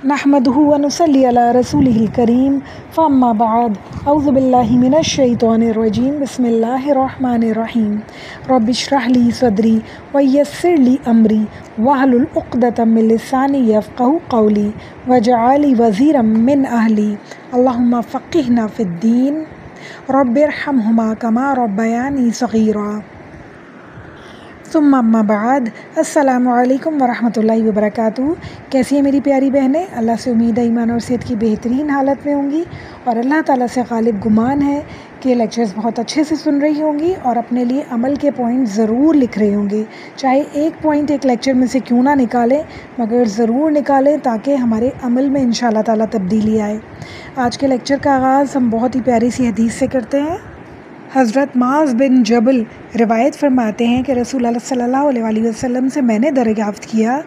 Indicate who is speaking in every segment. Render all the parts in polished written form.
Speaker 1: نحمده ونصلي على رسوله الكريم فأما بعد أعوذ بالله من الشيطان الرجيم بسم الله الرحمن الرحيم رب اشرح لي صدري ويسر لي أمري واحلل عقدة من لساني يفقهوا قولي واجعل لي وزيرا من أهلي اللهم فقهنا في الدين رب ارحمهما كما ربياني صغيرا ثم اما بعد السلام علیکم ورحمۃ اللہ وبرکاتہ۔ کیسی ہیں میری پیاری بہنیں؟ اللہ سے امید ہے ایمان اور صحت کی بہترین حالت میں ہوں گی، اور اللہ تعالیٰ سے غالب گمان ہے کہ لیکچرز بہت اچھے سے سن رہی ہوں گی اور اپنے لیے عمل کے پوائنٹ ضرور لکھ رہی ہوں گی۔ چاہے ایک پوائنٹ ایک لیکچر میں سے کیوں نہ نکالیں، مگر ضرور نکالیں تاکہ ہمارے عمل میں انشاءاللہ تعالیٰ تبدیلی آئے۔ آج کے لیکچر کا آغاز ہم بہت ہی پیاری سی حدیث سے کرتے ہیں۔ حضرت معاذ بن جبل روایت فرماتے ہیں کہ رسول اللہ صلی اللہ علیہ وسلم سے میں نے دریافت کیا،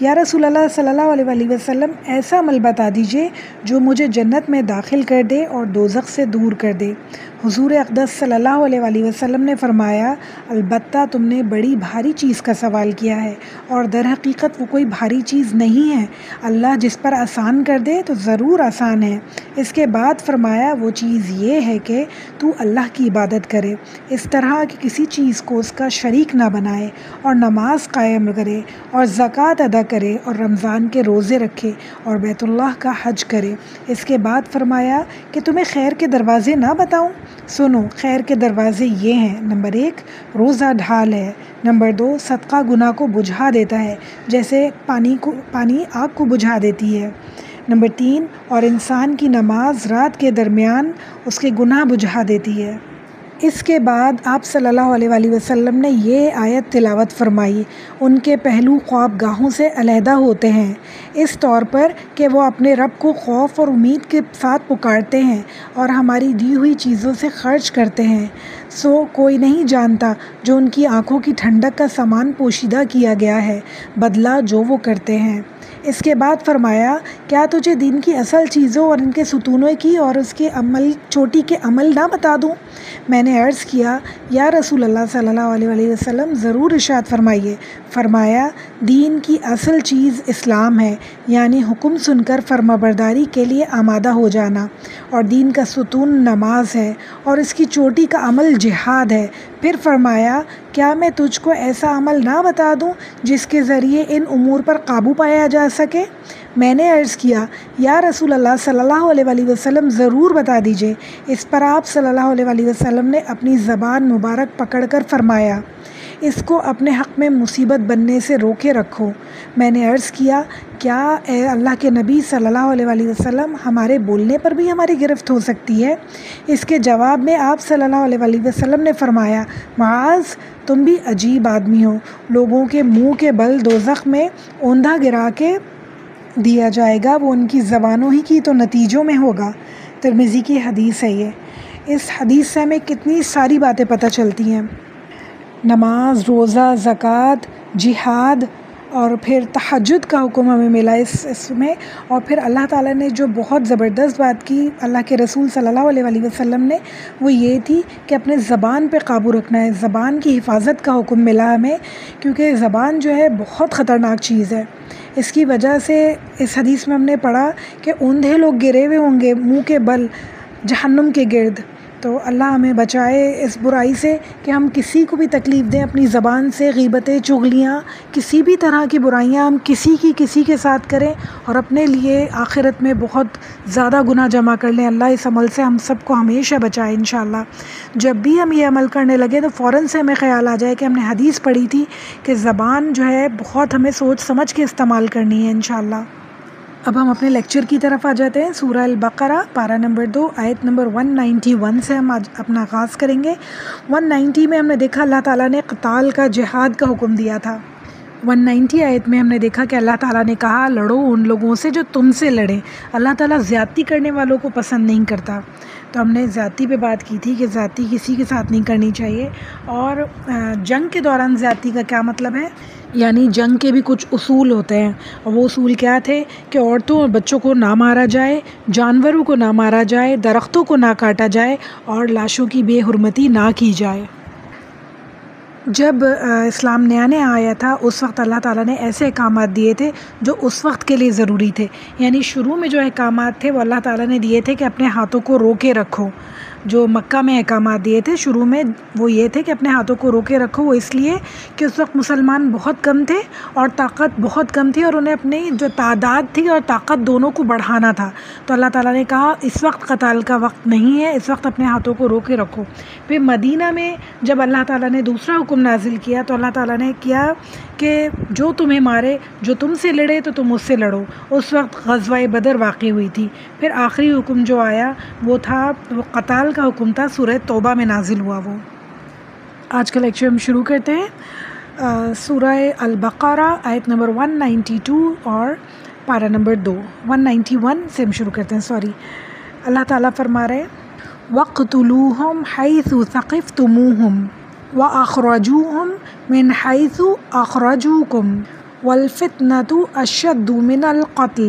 Speaker 1: یا رسول اللہ صلی اللہ علیہ وسلم ایسا عمل بتا دیجئے جو مجھے جنت میں داخل کر دے اور دوزخ سے دور کر دے۔ حضور اقدس صلی اللہ علیہ وسلم نے فرمایا، البتہ تم نے بڑی بھاری چیز کا سوال کیا ہے، اور در حقیقت وہ کوئی بھاری چیز نہیں ہے، اللہ جس پر آسان کر دے تو ضرور آسان ہے۔ اس کے بعد فرمایا، وہ چیز یہ ہے کہ تو اللہ کی عبادت کرے اس طرح کہ کسی چیز کو اس کا شریک نہ بنائے، اور نماز قائم کرے اور زکوٰۃ ادا کرے اور رمضان کے روزے رکھے اور بیت اللہ کا حج کرے۔ اس کے بعد فرمایا کہ تمہیں خیر کے دروازے نہ بتاؤں؟ سنو، خیر کے دروازے یہ ہیں: نمبر 1 روزہ ڈھال ہے، نمبر 2 صدقہ گناہ کو بجھا دیتا ہے جیسے پانی آگ کو بجھا دیتی ہے، نمبر 3 اور انسان کی نماز رات کے درمیان اس کے گناہ بجھا دیتی ہے۔ اس کے بعد آپ صلی اللہ علیہ وسلم نے یہ آیت تلاوت فرمائی، ان کے پہلو خواب گاہوں سے علیحدہ ہوتے ہیں، اس طور پر کہ وہ اپنے رب کو خوف اور امید کے ساتھ پکارتے ہیں اور ہماری دی ہوئی چیزوں سے خرچ کرتے ہیں، سو کوئی نہیں جانتا جو ان کی آنکھوں کی ٹھنڈک کا سامان پوشیدہ کیا گیا ہے، بدلہ جو وہ کرتے ہیں۔ اس کے بعد فرمایا، کیا تجھے دین کی اصل چیزوں اور ان کے ستونوں کی اور اس کے چوٹی کے عمل نہ بتا دوں؟ میں نے عرض کیا، یا رسول اللہ صلی اللہ علیہ وسلم ضرور ارشاد فرمائیے۔ فرمایا، دین کی اصل چیز اسلام ہے، یعنی حکم سن کر فرما برداری کے لیے آمادہ ہو جانا، اور دین کا ستون نماز ہے، اور اس کی چوٹی کا عمل جہاد ہے۔ پھر فرمایا، کیا میں تجھ کو ایسا عمل نہ بتا دوں جس کے ذریعے ان امور پر قابو پایا جا سکے؟ میں نے عرض کیا، یا رسول اللہ صلی اللہ علیہ وسلم ضرور بتا دیجئے۔ اس پر آپ صلی اللہ علیہ وسلم نے اپنی زبان مبارک پکڑ کر فرمایا، اس کو اپنے حق میں مصیبت بننے سے روکے رکھو۔ میں نے عرض کیا، کیا اے اللہ کے نبی صلی اللہ علیہ وسلم ہمارے بولنے پر بھی ہماری گرفت ہو سکتی ہے؟ اس کے جواب میں آپ صلی اللہ علیہ وسلم نے فرمایا، معاذ تم بھی عجیب آدمی ہو، لوگوں کے منہ کے بل دوزخ میں اوندھا گرا کے دیا جائے گا، وہ ان کی زبانوں ہی کی تو نتیجوں میں ہوگا۔ ترمذی کی حدیث ہے یہ۔ اس حدیث سے ہمیں کتنی ساری باتیں پتہ چلتی ہیں، نماز، روزہ، زکوٰۃ، جہاد، اور پھر تہجد کا حکم ہمیں ملا اس میں، اور پھر اللہ تعالیٰ نے جو بہت زبردست بات کی اللہ کے رسول صلی اللہ علیہ وسلم نے، وہ یہ تھی کہ اپنے زبان پہ قابو رکھنا ہے، زبان کی حفاظت کا حکم ملا ہمیں، کیونکہ زبان جو ہے بہت خطرناک چیز ہے۔ اس کی وجہ سے اس حدیث میں ہم نے پڑھا کہ اوندھے لوگ گرے ہوئے ہوں گے منہ کے بل جہنم کے گرد۔ تو اللہ ہمیں بچائے اس برائی سے کہ ہم کسی کو بھی تکلیف دیں اپنی زبان سے، غیبتیں، چغلیاں، کسی بھی طرح کی برائیاں ہم کسی کے ساتھ کریں اور اپنے لیے آخرت میں بہت زیادہ گناہ جمع کر لیں۔ اللہ اس عمل سے ہم سب کو ہمیشہ بچائے انشاءاللہ۔ جب بھی ہم یہ عمل کرنے لگے تو فوراً سے ہمیں خیال آ جائے کہ ہم نے حدیث پڑھی تھی کہ زبان جو ہے بہت ہمیں سوچ سمجھ کے استعمال کرنی ہے انشاءاللہ۔ اب ہم اپنے لیکچر کی طرف آ جاتے ہیں۔ سورہ البقرہ پارہ نمبر 2 آیت نمبر 191 سے ہم آج اپنا آغاز کریں گے۔ 190 میں ہم نے دیکھا اللہ تعالیٰ نے قتال کا، جہاد کا حکم دیا تھا۔ 190 آیت میں ہم نے دیکھا کہ اللہ تعالیٰ نے کہا، لڑو ان لوگوں سے جو تم سے لڑیں۔ اللہ تعالیٰ زیادتی کرنے والوں کو پسند نہیں کرتا۔ تو ہم نے زیادتی پہ بات کی تھی کہ زیادتی کسی کے ساتھ نہیں کرنی چاہیے، اور جنگ کے دوران زیادتی کا کیا مطلب ہے، یعنی جنگ کے بھی کچھ اصول ہوتے ہیں، اور وہ اصول کیا تھے کہ عورتوں اور بچوں کو نہ مارا جائے، جانوروں کو نہ مارا جائے، درختوں کو نہ کاٹا جائے، اور لاشوں کی بے حرمتی نہ کی جائے۔ جب اسلام نیا نیا آیا تھا اس وقت اللہ تعالیٰ نے ایسے احکامات دیے تھے جو اس وقت کے لیے ضروری تھے. یعنی شروع میں جو احکامات تھے وہ اللہ تعالیٰ نے دیے تھے کہ اپنے ہاتھوں کو روکے رکھو. جو مکہ میں احکامات دیے تھے شروع میں وہ یہ تھے کہ اپنے ہاتھوں کو روکے رکھو. وہ اس لیے کہ اس وقت مسلمان بہت کم تھے اور طاقت بہت کم تھی، اور انہیں اپنی جو تعداد تھی اور طاقت دونوں کو بڑھانا تھا. تو اللہ تعالیٰ نے کہا اس وقت قتال کا وقت نہیں ہے، اس وقت اپنے ہاتھوں کو روکے رکھو. پھر مدینہ میں جب اللہ تعالیٰ نے دوسرا حکم نازل کیا تو اللہ تعالیٰ نے کیا کہ جو تمہیں مارے، جو تم سے لڑے تو تم اس سے لڑو. اس وقت غزوہ بدر واقع ہوئی تھی. پھر آخری حکم جو آیا وہ قتال کا حکم تھا، سورہ توبہ میں نازل ہوا. وہ آج کا لیکچر ہم شروع کرتے ہیں سورہ البقرہ آیت نمبر 192 اور پارہ نمبر 2. 191 سے ہم شروع کرتے ہیں. اللہ تعالیٰ فرما رہے وَاقْتُلُوهُمْ حَيْثُ ثَقِفْتُمُوهُمْ وَأَخْرَجُوهُمْ مِنْ حَيْثُ أَخْرَجُوكُمْ وَالْفِتْنَةُ أَشَدُّ مِنَ الْقَتْلِ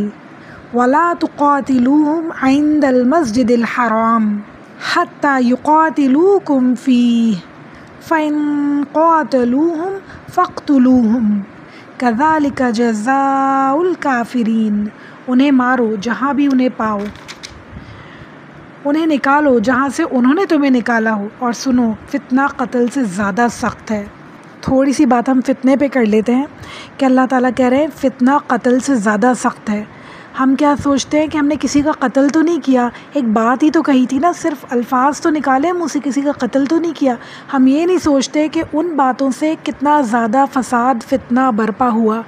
Speaker 1: وَلَا تُقَاتِلُوهُمْ عِنْدَ الْمَسْجِدِ الْحَرَامِ حَتَّى يُقَاتِلُوكُمْ فِيهِ فَإِنْ قَاتَلُوهُمْ فَاقْتُلُوهُمْ كَذَلِكَ جَزَاءُ الْكَافِرِينَ. انہیں مارو جہاں بھی انہیں پاؤ، انہیں نکالو جہاں سے انہوں نے تمہیں نکالا ہو، اور سنو فتنہ قتل سے زیادہ سخت ہے. تھوڑی سی بات ہم فتنے پہ کر لیتے ہیں کہ اللہ تعالیٰ کہہ رہے ہیں فتنہ قتل سے زیادہ سخت ہے. ہم کیا سوچتے ہیں کہ ہم نے کسی کا قتل تو نہیں کیا، ایک بات ہی تو کہی تھی نا، صرف الفاظ تو نکالے منہ سے، کسی کا قتل تو نہیں کیا. ہم یہ نہیں سوچتے کہ ان باتوں سے کتنا زیادہ فساد فتنہ برپا ہوا.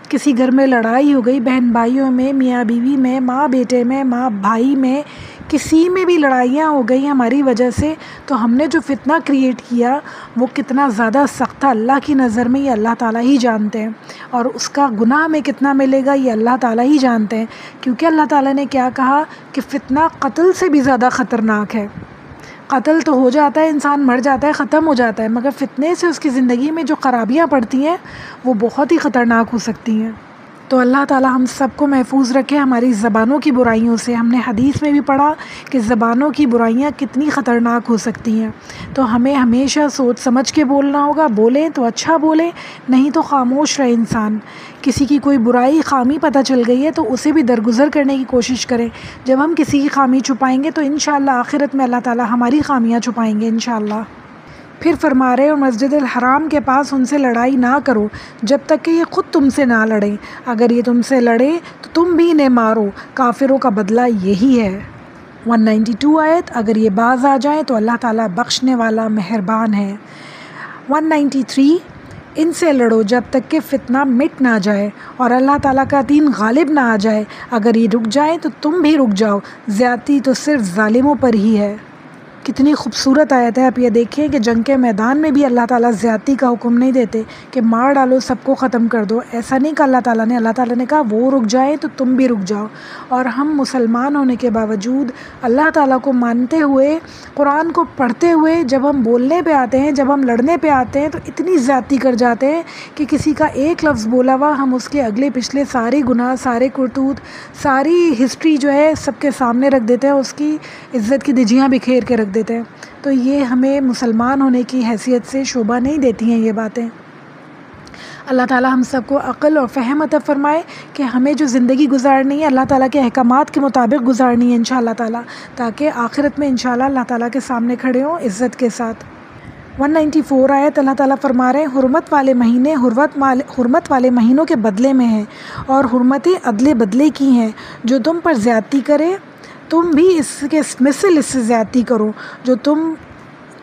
Speaker 1: کسی گھر میں لڑائی ہو گئی، بہن بھائیوں میں، میاں بیوی میں، ماں بیٹے میں، ماں بھائی میں، کسی میں بھی لڑائیاں ہو گئی ہماری وجہ سے، تو ہم نے جو فتنہ کریٹ کیا وہ کتنا زیادہ سخت تھا اللہ کی نظر میں، یہ اللہ تعالیٰ ہی جانتے ہیں. اور اس کا گناہ ہمیں کتنا ملے گا یہ اللہ تعالیٰ ہی جانتے ہیں. کیونکہ اللہ تعالیٰ نے کیا کہا کہ فتنہ قتل سے بھی زیادہ خطرناک ہے. قتل تو ہو جاتا ہے، انسان مر جاتا ہے، ختم ہو جاتا ہے، مگر فتنے سے اس کی زندگی میں جو خرابیاں پڑتی ہیں وہ بہت ہی خطرناک ہو سکتی ہیں. تو اللہ تعالیٰ ہم سب کو محفوظ رکھے ہماری زبانوں کی برائیوں سے. ہم نے حدیث میں بھی پڑھا کہ زبانوں کی برائیاں کتنی خطرناک ہو سکتی ہیں. تو ہمیں ہمیشہ سوچ سمجھ کے بولنا ہوگا. بولیں تو اچھا بولیں، نہیں تو خاموش رہے انسان. کسی کی کوئی برائی خامی پتہ چل گئی ہے تو اسے بھی درگزر کرنے کی کوشش کریں. جب ہم کسی کی خامی چھپائیں گے تو انشاءاللہ آخرت میں اللہ تعالیٰ ہماری خامیاں چھپائیں گے انشاءاللہ. پھر فرما رہے اور مسجد الحرام کے پاس ان سے لڑائی نہ کرو جب تک کہ یہ خود تم سے نہ لڑیں. اگر یہ تم سے لڑے تو تم بھی انہیں مارو، کافروں کا بدلہ یہی ہے. 192 آیت. اگر یہ باز آ جائیں تو اللہ تعالیٰ بخشنے والا مہربان ہے. 193 ان سے لڑو جب تک کہ فتنہ مٹ نہ جائے اور اللہ تعالیٰ کا دین غالب نہ آ جائے. اگر یہ رک جائیں تو تم بھی رک جاؤ، زیادتی تو صرف ظالموں پر ہی ہے. کتنی خوبصورت آیت ہے. آپ یہ دیکھیں کہ جنگ کے میدان میں بھی اللہ تعالیٰ زیادتی کا حکم نہیں دیتے کہ مار ڈالو، سب کو ختم کر دو. ایسا نہیں کہا اللہ تعالیٰ نے کہا وہ رک جائیں تو تم بھی رک جاؤ. اور ہم مسلمان ہونے کے باوجود اللہ تعالیٰ کو مانتے ہوئے، قرآن کو پڑھتے ہوئے، جب ہم بولنے پہ آتے ہیں، جب ہم لڑنے پہ آتے ہیں تو اتنی زیادتی کر جاتے ہیں کہ کسی کا ایک لفظ بولا ہوا ہم اس کے اگلے پچھلے سارے گناہ، سارے کرتوت، ساری ہسٹری جو ہے سب کے سامنے رکھ دیتے ہیں، اس کی عزت کی دھجیاں بکھیر کے رکھ دیتے ہیں. تو یہ ہمیں مسلمان ہونے کی حیثیت سے شوبہ نہیں دیتی ہیں یہ باتیں. اللہ تعالیٰ ہم سب کو عقل اور فہم عطا فرمائے کہ ہمیں جو زندگی گزارنی ہے اللہ تعالیٰ کے احکامات کے مطابق گزارنی ہے انشاءاللہ تعالیٰ، تاکہ آخرت میں انشاءاللہ اللہ تعالیٰ کے سامنے کھڑے ہوں عزت کے ساتھ. 194 آیت. اللہ تعالیٰ فرما رہے ہیں حرمت والے مہینے حرمت والے مہینوں کے بدلے میں ہیں اور حرمتیں عدلے بدلے کی ہیں. جو تم پر زیادتی کرے تم بھی اس کے مثل اس سے زیادتی کرو جو تم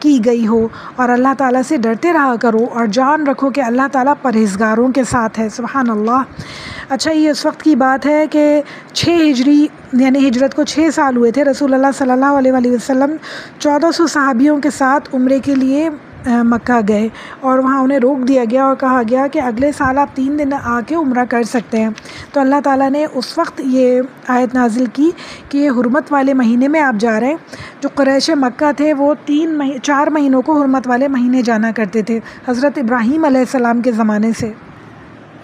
Speaker 1: کی گئی ہو، اور اللہ تعالیٰ سے ڈرتے رہا کرو اور جان رکھو کہ اللہ تعالیٰ پرہیزگاروں کے ساتھ ہے. سبحان اللہ. اچھا یہ اس وقت کی بات ہے کہ 6 ہجری یعنی ہجرت کو 6 سال ہوئے تھے. رسول اللہ صلی اللہ علیہ وآلہ وسلم 1400 صحابیوں کے ساتھ عمرے کے لیے مکہ گئے، اور وہاں انہیں روک دیا گیا اور کہا گیا کہ اگلے سال آپ 3 دن آ کے عمرہ کر سکتے ہیں. تو اللہ تعالیٰ نے اس وقت یہ آیت نازل کی کہ یہ حرمت والے مہینے میں آپ جا رہے ہیں. جو قریش مکہ تھے وہ 4 مہینوں کو حرمت والے مہینے جانا کرتے تھے حضرت ابراہیم علیہ السلام کے زمانے سے.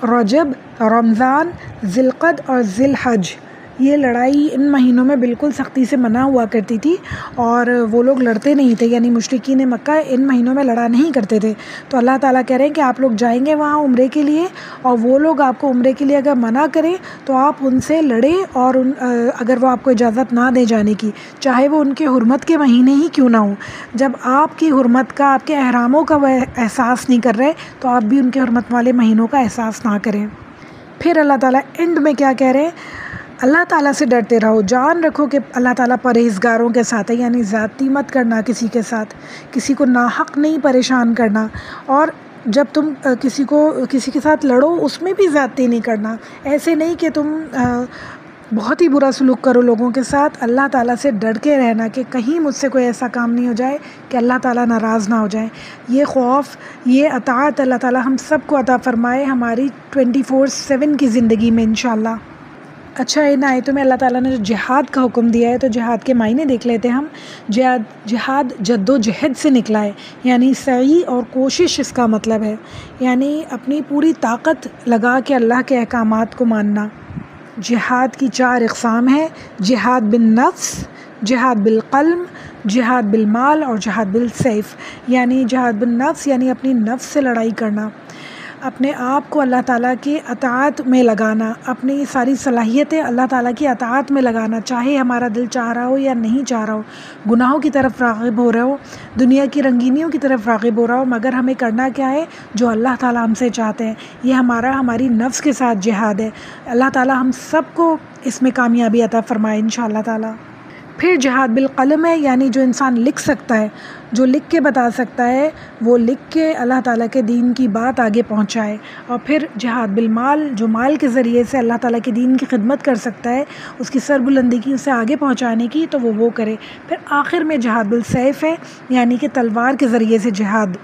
Speaker 1: رجب، رمضان، ذی القعدہ اور ذی الحج یہ لڑائی ان مہینوں میں بالکل سختی سے منع ہوا کرتی تھی اور وہ لوگ لڑتے نہیں تھے، یعنی مشرکین مکہ ان مہینوں میں لڑا نہیں کرتے تھے۔ تو اللہ تعالیٰ کہہ رہے ہیں کہ آپ لوگ جائیں گے وہاں عمرے کے لیے، اور وہ لوگ آپ کو عمرے کے لیے اگر منع کریں تو آپ ان سے لڑیں، اور اگر وہ آپ کو اجازت نہ دے جانے کی، چاہے وہ ان کے حرمت کے مہینے ہی کیوں نہ ہوں، جب آپ کی حرمت کا، آپ کے احراموں کا وہ احساس نہیں کر رہے تو آپ بھی ان کے حرمت والے مہینوں کا احساس نہ کریں۔ پھر اللہ تعالیٰ اینڈ میں کیا کہہ رہے ہیں؟ اللہ تعالیٰ سے ڈرتے رہو، جان رکھو کہ اللہ تعالیٰ پرہیزگاروں کے ساتھ ہے، یعنی زیادتی مت کرنا کسی کے ساتھ، کسی کو ناحق نہیں پریشان کرنا، اور جب تم کسی کے ساتھ لڑو اس میں بھی زیادتی نہیں کرنا، ایسے نہیں کہ تم بہت ہی برا سلوک کرو لوگوں کے ساتھ۔ اللہ تعالیٰ سے ڈر کے رہنا کہ کہیں مجھ سے کوئی ایسا کام نہیں ہو جائے کہ اللہ تعالیٰ ناراض نہ ہو جائیں۔ یہ خوف، یہ اطاعت اللہ تعالیٰ ہم سب کو عطا فرمائے ہماری 24/7 کی زندگی میں انشاءاللہ۔ اچھا، ان آیتوں میں اللہ تعالیٰ نے جو جہاد کا حکم دیا ہے تو جہاد کے معنی دیکھ لیتے ہیں ہم۔ جہاد جد و جہد سے نکلا ہے، یعنی سعی اور کوشش اس کا مطلب ہے، یعنی اپنی پوری طاقت لگا کے اللہ کے احکامات کو ماننا۔ جہاد کی 4 اقسام ہیں: جہاد بالنفس، جہاد بالقلم، جہاد بالمال اور جہاد بالسیف۔ یعنی جہاد بالنفس یعنی اپنی نفس سے لڑائی کرنا، اپنے آپ کو اللہ تعالیٰ کی اطاعت میں لگانا، اپنی ساری صلاحیتیں اللہ تعالیٰ کی اطاعت میں لگانا، چاہے ہمارا دل چاہ رہا ہو یا نہیں چاہ رہا ہو، گناہوں کی طرف راغب ہو رہا ہو، دنیا کی رنگینیوں کی طرف راغب ہو رہا ہو، مگر ہمیں کرنا کیا ہے؟ جو اللہ تعالیٰ ہم سے چاہتے ہیں۔ یہ ہماری نفس کے ساتھ جہاد ہے۔ اللہ تعالیٰ ہم سب کو اس میں کامیابی عطا فرمائے انشاءاللہ تعالیٰ۔ پھر جہاد بالقلم ہے، یعنی جو انسان لکھ سکتا ہے، جو لکھ کے بتا سکتا ہے، وہ لکھ کے اللہ تعالیٰ کے دین کی بات آگے پہنچائے۔ اور پھر جہاد بالمال، جو مال کے ذریعے سے اللہ تعالیٰ کے دین کی خدمت کر سکتا ہے، اس کی سربلندی کی، اسے آگے پہنچانے کی، تو وہ کرے۔ پھر آخر میں جہاد بالسیف ہے، یعنی کہ تلوار کے ذریعے سے جہاد،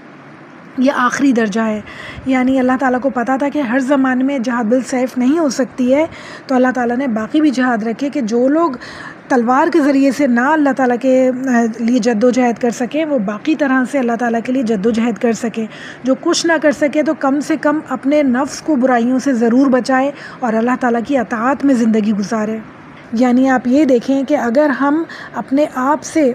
Speaker 1: یہ آخری درجہ ہے۔ یعنی اللہ تعالیٰ کو پتہ تھا کہ ہر زمانے میں جہاد بالسیف نہیں ہو سکتی ہے، تو اللہ تعالیٰ نے باقی بھی جہاد رکھے کہ جو لوگ تلوار کے ذریعے سے نہ اللہ تعالیٰ کے لیے جد و جہد کر سکیں، وہ باقی طرح سے اللہ تعالیٰ کے لیے جد و جہد کر سکیں۔ جو کچھ نہ کر سکے تو کم سے کم اپنے نفس کو برائیوں سے ضرور بچائے اور اللہ تعالیٰ کی اطاعت میں زندگی گزارے۔ یعنی آپ یہ دیکھیں کہ اگر ہم اپنے آپ سے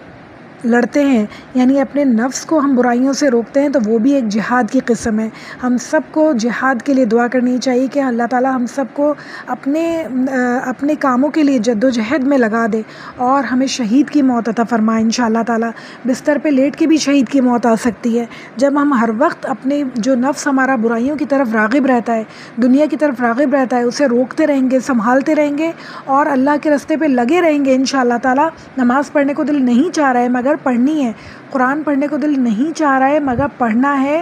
Speaker 1: لڑتے ہیں، یعنی اپنے نفس کو ہم برائیوں سے روکتے ہیں، تو وہ بھی ایک جہاد کی قسم ہے۔ ہم سب کو جہاد کے لیے دعا کرنی چاہیے کہ اللہ تعالیٰ ہم سب کو اپنے کاموں کے لیے جد و جہد میں لگا دے اور ہمیں شہید کی موت عطا فرمائے انشاءاللہ تعالیٰ۔ بستر پہ لیٹ کے بھی شہید کی موت آ سکتی ہے جب ہم ہر وقت اپنے جو نفس ہمارا برائیوں کی طرف راغب رہتا ہے، دنیا کی طرف راغب رہتا ہے، اسے روکتے رہیں گے، سنبھالتے رہیں گے اور اللہ کے راستے پہ لگے رہیں گے انشاءاللہ تعالیٰ۔ نماز پڑھنے کو دل نہیں چاہ رہا ہے مگر پڑھنی ہے، قرآن پڑھنے کو دل نہیں چاہ رہا ہے مگر پڑھنا ہے،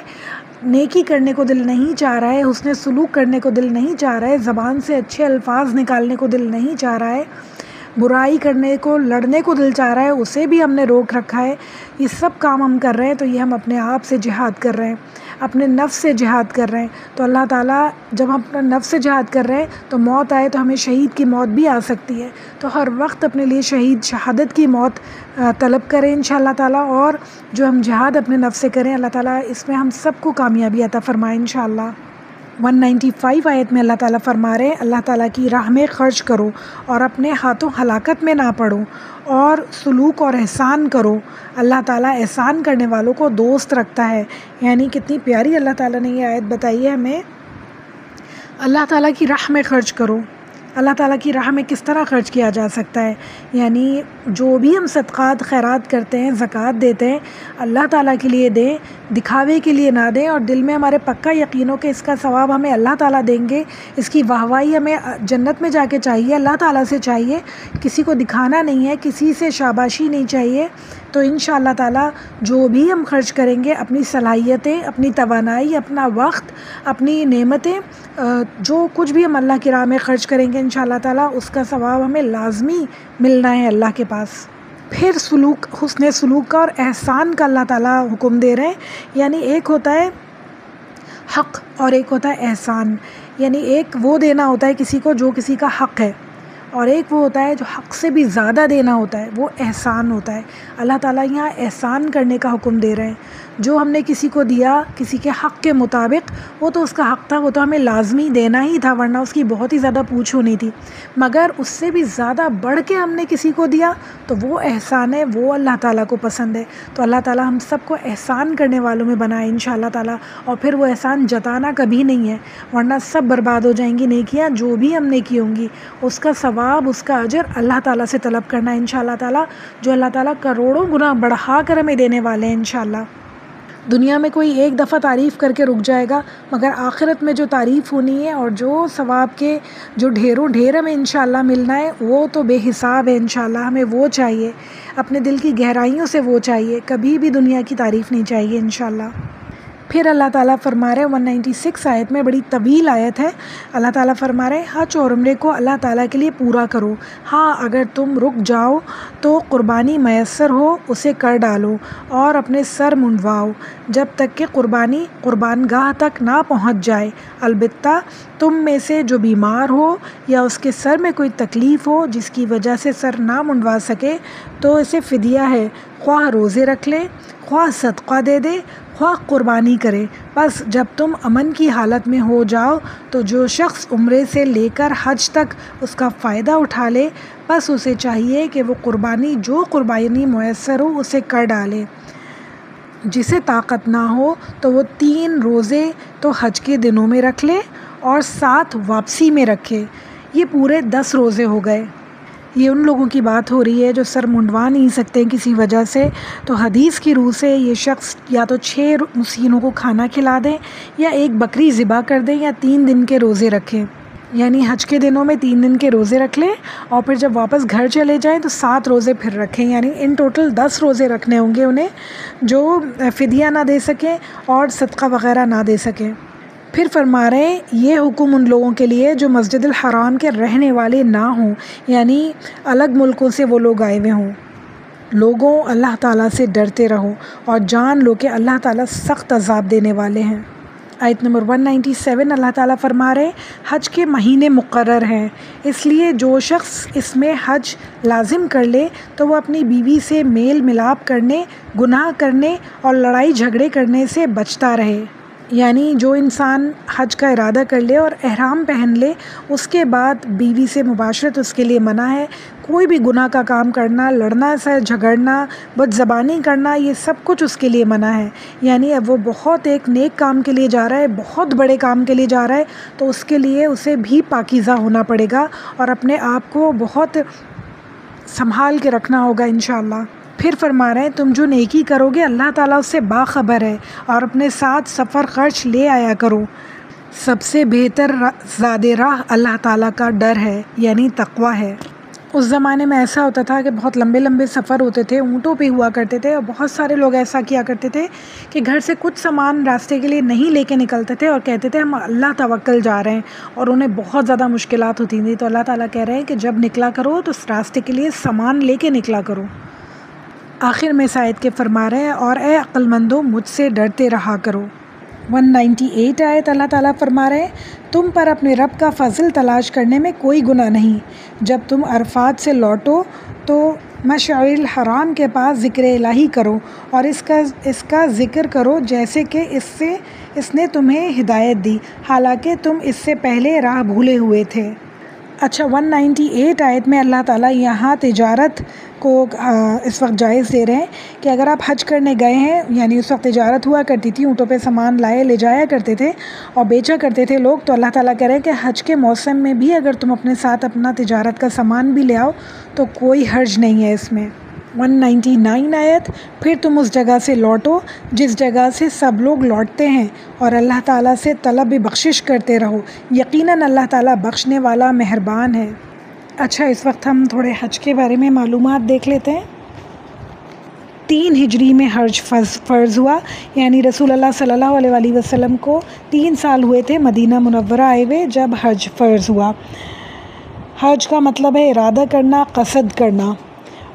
Speaker 1: نیکی کرنے کو دل نہیں چاہ رہا ہے، حسن سلوک کرنے کو دل نہیں چاہ رہا ہے، زبان سے اچھے الفاظ نکالنے کو دل نہیں چاہ رہا ہے، برائی کرنے کو، لڑنے کو دل چاہ رہا ہے، اسے بھی ہم نے روک رکھا ہے۔ یہ سب کام ہم کر رہے ہیں تو یہ ہم اپنے آپ سے جہاد کر رہے ہیں، اپنے نفس سے جہاد کر رہے ہیں۔ تو اللہ تعالیٰ جب ہم اپنے نفس سے جہاد کر رہے ہیں تو موت آئے تو ہمیں شہید کی موت بھی آ سکتی ہے، تو ہر وقت اپنے لیے شہادت کی موت طلب کریں انشاءاللہ تعالیٰ، اور جو ہم جہاد اپنے نفس سے کریں اللہ تعالیٰ اس میں ہم سب کو کامیابی عطا فرمائے انشاءاللہ۔ 195 آیت میں اللہ تعالیٰ فرما رہے ہیں، اللہ تعالیٰ کی راہ میں خرچ کرو اور اپنے ہاتھوں ہلاکت میں نہ پڑو، اور سلوک اور احسان کرو، اللہ تعالیٰ احسان کرنے والوں کو دوست رکھتا ہے۔ یعنی کتنی پیاری اللہ تعالیٰ نے یہ آیت بتائی ہے ہمیں۔ اللہ تعالیٰ کی راہ میں خرچ کرو، اللہ تعالیٰ کی راہ میں کس طرح خرچ کیا جا سکتا ہے؟ یعنی جو بھی ہم صدقات خیرات کرتے ہیں، زکوٰۃ دیتے ہیں، اللہ تعالیٰ کے لیے دیں، دکھاوے کے لیے نہ دیں، اور دل میں ہمارے پکا یقین ہو کہ اس کا ثواب ہمیں اللہ تعالیٰ دیں گے، اس کی واہوائی ہمیں جنت میں جا کے چاہیے، اللہ تعالیٰ سے چاہیے، کسی کو دکھانا نہیں ہے، کسی سے شاباشی نہیں چاہیے۔ تو انشاءاللہ تعالیٰ جو بھی ہم خرچ کریں گے، اپنی صلاحیتیں، اپنی توانائی، اپنا وقت، اپنی نعمتیں، جو کچھ بھی ہم اللہ کی راہ میں خرچ کریں گے انشاءاللہ تعالیٰ اس کا ثواب ہمیں لازمی ملنا ہے اللہ کے پاس۔ پھر حسن سلوک کا اور احسان کا اللہ تعالیٰ حکم دے رہے ہیں، یعنی ایک ہوتا ہے حق اور ایک ہوتا ہے احسان، یعنی ایک وہ دینا ہوتا ہے کسی کو جو کسی کا حق ہے، اور ایک وہ ہوتا ہے جو حق سے بھی زیادہ دینا ہوتا ہے، وہ احسان ہوتا ہے۔ اللہ تعالیٰ یہاں احسان کرنے کا حکم دے رہے ہیں۔ جو ہم نے کسی کو دیا کسی کے حق کے مطابق وہ تو اس کا حق تھا، وہ تو ہمیں لازمی دینا ہی تھا ورنہ اس کی بہت ہی زیادہ پوچھ ہونی تھی، مگر اس سے بھی زیادہ بڑھ کے ہم نے کسی کو دیا تو وہ احسان ہے، وہ اللہ تعالیٰ کو پسند ہے۔ تو اللہ تعالیٰ ہم سب کو احسان کرنے والوں میں بنائے انشاءاللہ تعالیٰ، اور پھر وہ احسان جتانا کبھی نہیں ہے ورنہ سب برباد ہو جائیں گی نیکیاں جو بھی ہم نے کی ہوں گی، اس کا ثواب اس کا اجر اللہ تعالیٰ سے طلب کرنا ہے انشاءاللہ تعالیٰ، جو اللہ تعالیٰ کروڑوں گنا بڑھا کر ہمیں دینے والے ہیں انشاءاللہ۔ دنیا میں کوئی ایک دفعہ تعریف کر کے رک جائے گا، مگر آخرت میں جو تعریف ہونی ہے اور جو ثواب کے جو ڈھیروں ڈھیر ہمیں انشاءاللہ ملنا ہے وہ تو بے حساب ہے انشاءاللہ۔ ہمیں وہ چاہیے، اپنے دل کی گہرائیوں سے وہ چاہیے، کبھی بھی دنیا کی تعریف نہیں چاہیے انشاءاللہ۔ پھر اللہ تعالیٰ فرما رہے 196 آیت میں، بڑی طویل آیت ہے، اللہ تعالیٰ فرما رہے حج اور عمرے کو اللہ تعالیٰ کے لیے پورا کرو، ہاں اگر تم رک جاؤ تو قربانی میسر ہو اسے کر ڈالو اور اپنے سر منڈواؤ جب تک کہ قربانی قربان گاہ تک نہ پہنچ جائے، البتہ تم میں سے جو بیمار ہو یا اس کے سر میں کوئی تکلیف ہو جس کی وجہ سے سر نہ منڈوا سکے تو اسے فدیہ ہے، خواہ روزے رکھ لے، خواہ صدقہ دے دے، خواہ قربانی کرے۔ بس جب تم امن کی حالت میں ہو جاؤ تو جو شخص عمرے سے لے کر حج تک اس کا فائدہ اٹھا لے بس اسے چاہیے کہ وہ جو قربانی میسر ہو اسے کر ڈالے۔ جسے طاقت نہ ہو تو وہ 3 روزے تو حج کے دنوں میں رکھ لے اور 7 واپسی میں رکھے، یہ پورے 10 روزے ہو گئے۔ یہ ان لوگوں کی بات ہو رہی ہے جو سر منڈوا نہیں سکتے کسی وجہ سے، تو حدیث کی روح سے یہ شخص یا تو 6 مسکینوں کو کھانا کھلا دیں یا 1 بکری ذبح کر دیں یا 3 دن کے روزے رکھیں، یعنی حج کے دنوں میں 3 دن کے روزے رکھ لیں اور پھر جب واپس گھر چلے جائیں تو 7 روزے پھر رکھیں، یعنی ان ٹوٹل 10 روزے رکھنے ہوں گے انہیں جو فدیہ نہ دے سکیں اور صدقہ وغیرہ نہ دے سکیں۔ پھر فرما رہے ہیں یہ حکم ان لوگوں کے لیے جو مسجد الحرام کے رہنے والے نہ ہوں، یعنی الگ ملکوں سے وہ لوگ آئے ہوئے ہوں۔ لوگوں اللہ تعالیٰ سے ڈرتے رہو اور جان لو کہ اللہ تعالیٰ سخت عذاب دینے والے ہیں۔ آیت نمبر 197 اللہ تعالیٰ فرما رہے حج کے مہینے مقرر ہیں، اس لیے جو شخص اس میں حج لازم کر لے تو وہ اپنی بیوی سے میل ملاپ کرنے، گناہ کرنے اور لڑائی جھگڑے کرنے سے بچتا رہے، یعنی جو انسان حج کا ارادہ کر لے اور احرام پہن لے اس کے بعد بیوی سے مباشرت اس کے لیے منع ہے، کوئی بھی گناہ کا کام کرنا، لڑنا سے جھگڑنا، بد زبانی کرنا، یہ سب کچھ اس کے لیے منع ہے، یعنی اب وہ بہت ایک نیک کام کے لیے جا رہا ہے، بہت بڑے کام کے لیے جا رہا ہے، تو اس کے لیے اسے بھی پاکیزہ ہونا پڑے گا اور اپنے آپ کو بہت سنبھال کے رکھنا ہوگا انشاءاللہ۔ پھر فرما رہے ہیں تم جو نیکی کرو گے اللہ تعالیٰ اس سے باخبر ہے اور اپنے ساتھ سفر خرچ لے آیا کرو، سب سے بہتر زاد راہ اللہ تعالیٰ کا ڈر ہے یعنی تقوی ہے۔ اس زمانے میں ایسا ہوتا تھا کہ بہت لمبے لمبے سفر ہوتے تھے، اونٹوں پہ ہوا کرتے تھے اور بہت سارے لوگ ایسا کیا کرتے تھے کہ گھر سے کچھ سامان راستے کے لیے نہیں لے کے نکلتے تھے اور کہتے تھے ہم اللہ توکل جا رہے ہیں، اور انہیں بہت زیادہ مشکلات ہوتی تھیں۔ تو اللہ تعالیٰ کہہ رہے ہیں کہ جب نکلا کرو تو اس راستے کے لیے سامان لے کے نکلا کرو۔ آخر میں آیت کے فرما رہے ہیں اور اے عقل مندو مجھ سے ڈرتے رہا کرو۔ 198 آیت اللہ تعالیٰ فرما رہے ہیں تم پر اپنے رب کا فضل تلاش کرنے میں کوئی گناہ نہیں، جب تم عرفات سے لوٹو تو مشعر الحرام کے پاس ذکر الہی کرو اور اس کا ذکر کرو جیسے کہ اس نے تمہیں ہدایت دی، حالانکہ تم اس سے پہلے راہ بھولے ہوئے تھے۔ اچھا 198 آیت میں اللہ تعالیٰ یہاں تجارت کو اس وقت جائز دے رہے ہیں کہ اگر آپ حج کرنے گئے ہیں، یعنی اس وقت تجارت ہوا کرتی تھی، اونٹوں پہ سامان لے جایا کرتے تھے اور بیچا کرتے تھے لوگ، تو اللہ تعالیٰ کہہ رہے ہیں کہ حج کے موسم میں بھی اگر تم اپنے ساتھ اپنا تجارت کا سامان بھی لے آؤ تو کوئی حرج نہیں ہے اس میں۔ 199 آیت پھر تم اس جگہ سے لوٹو جس جگہ سے سب لوگ لوٹتے ہیں اور اللہ تعالیٰ سے طلب بخشش کرتے رہو، یقیناً اللہ تعالیٰ بخشنے والا مہربان ہے۔ اچھا اس وقت ہم تھوڑے حج کے بارے میں معلومات دیکھ لیتے ہیں۔ 3 ہجری میں حج فرض ہوا، یعنی رسول اللہ صلی اللہ علیہ وسلم کو 3 سال ہوئے تھے مدینہ منورہ آئے ہوئے جب حج فرض ہوا۔ حج کا مطلب ہے ارادہ کرنا، قصد کرنا،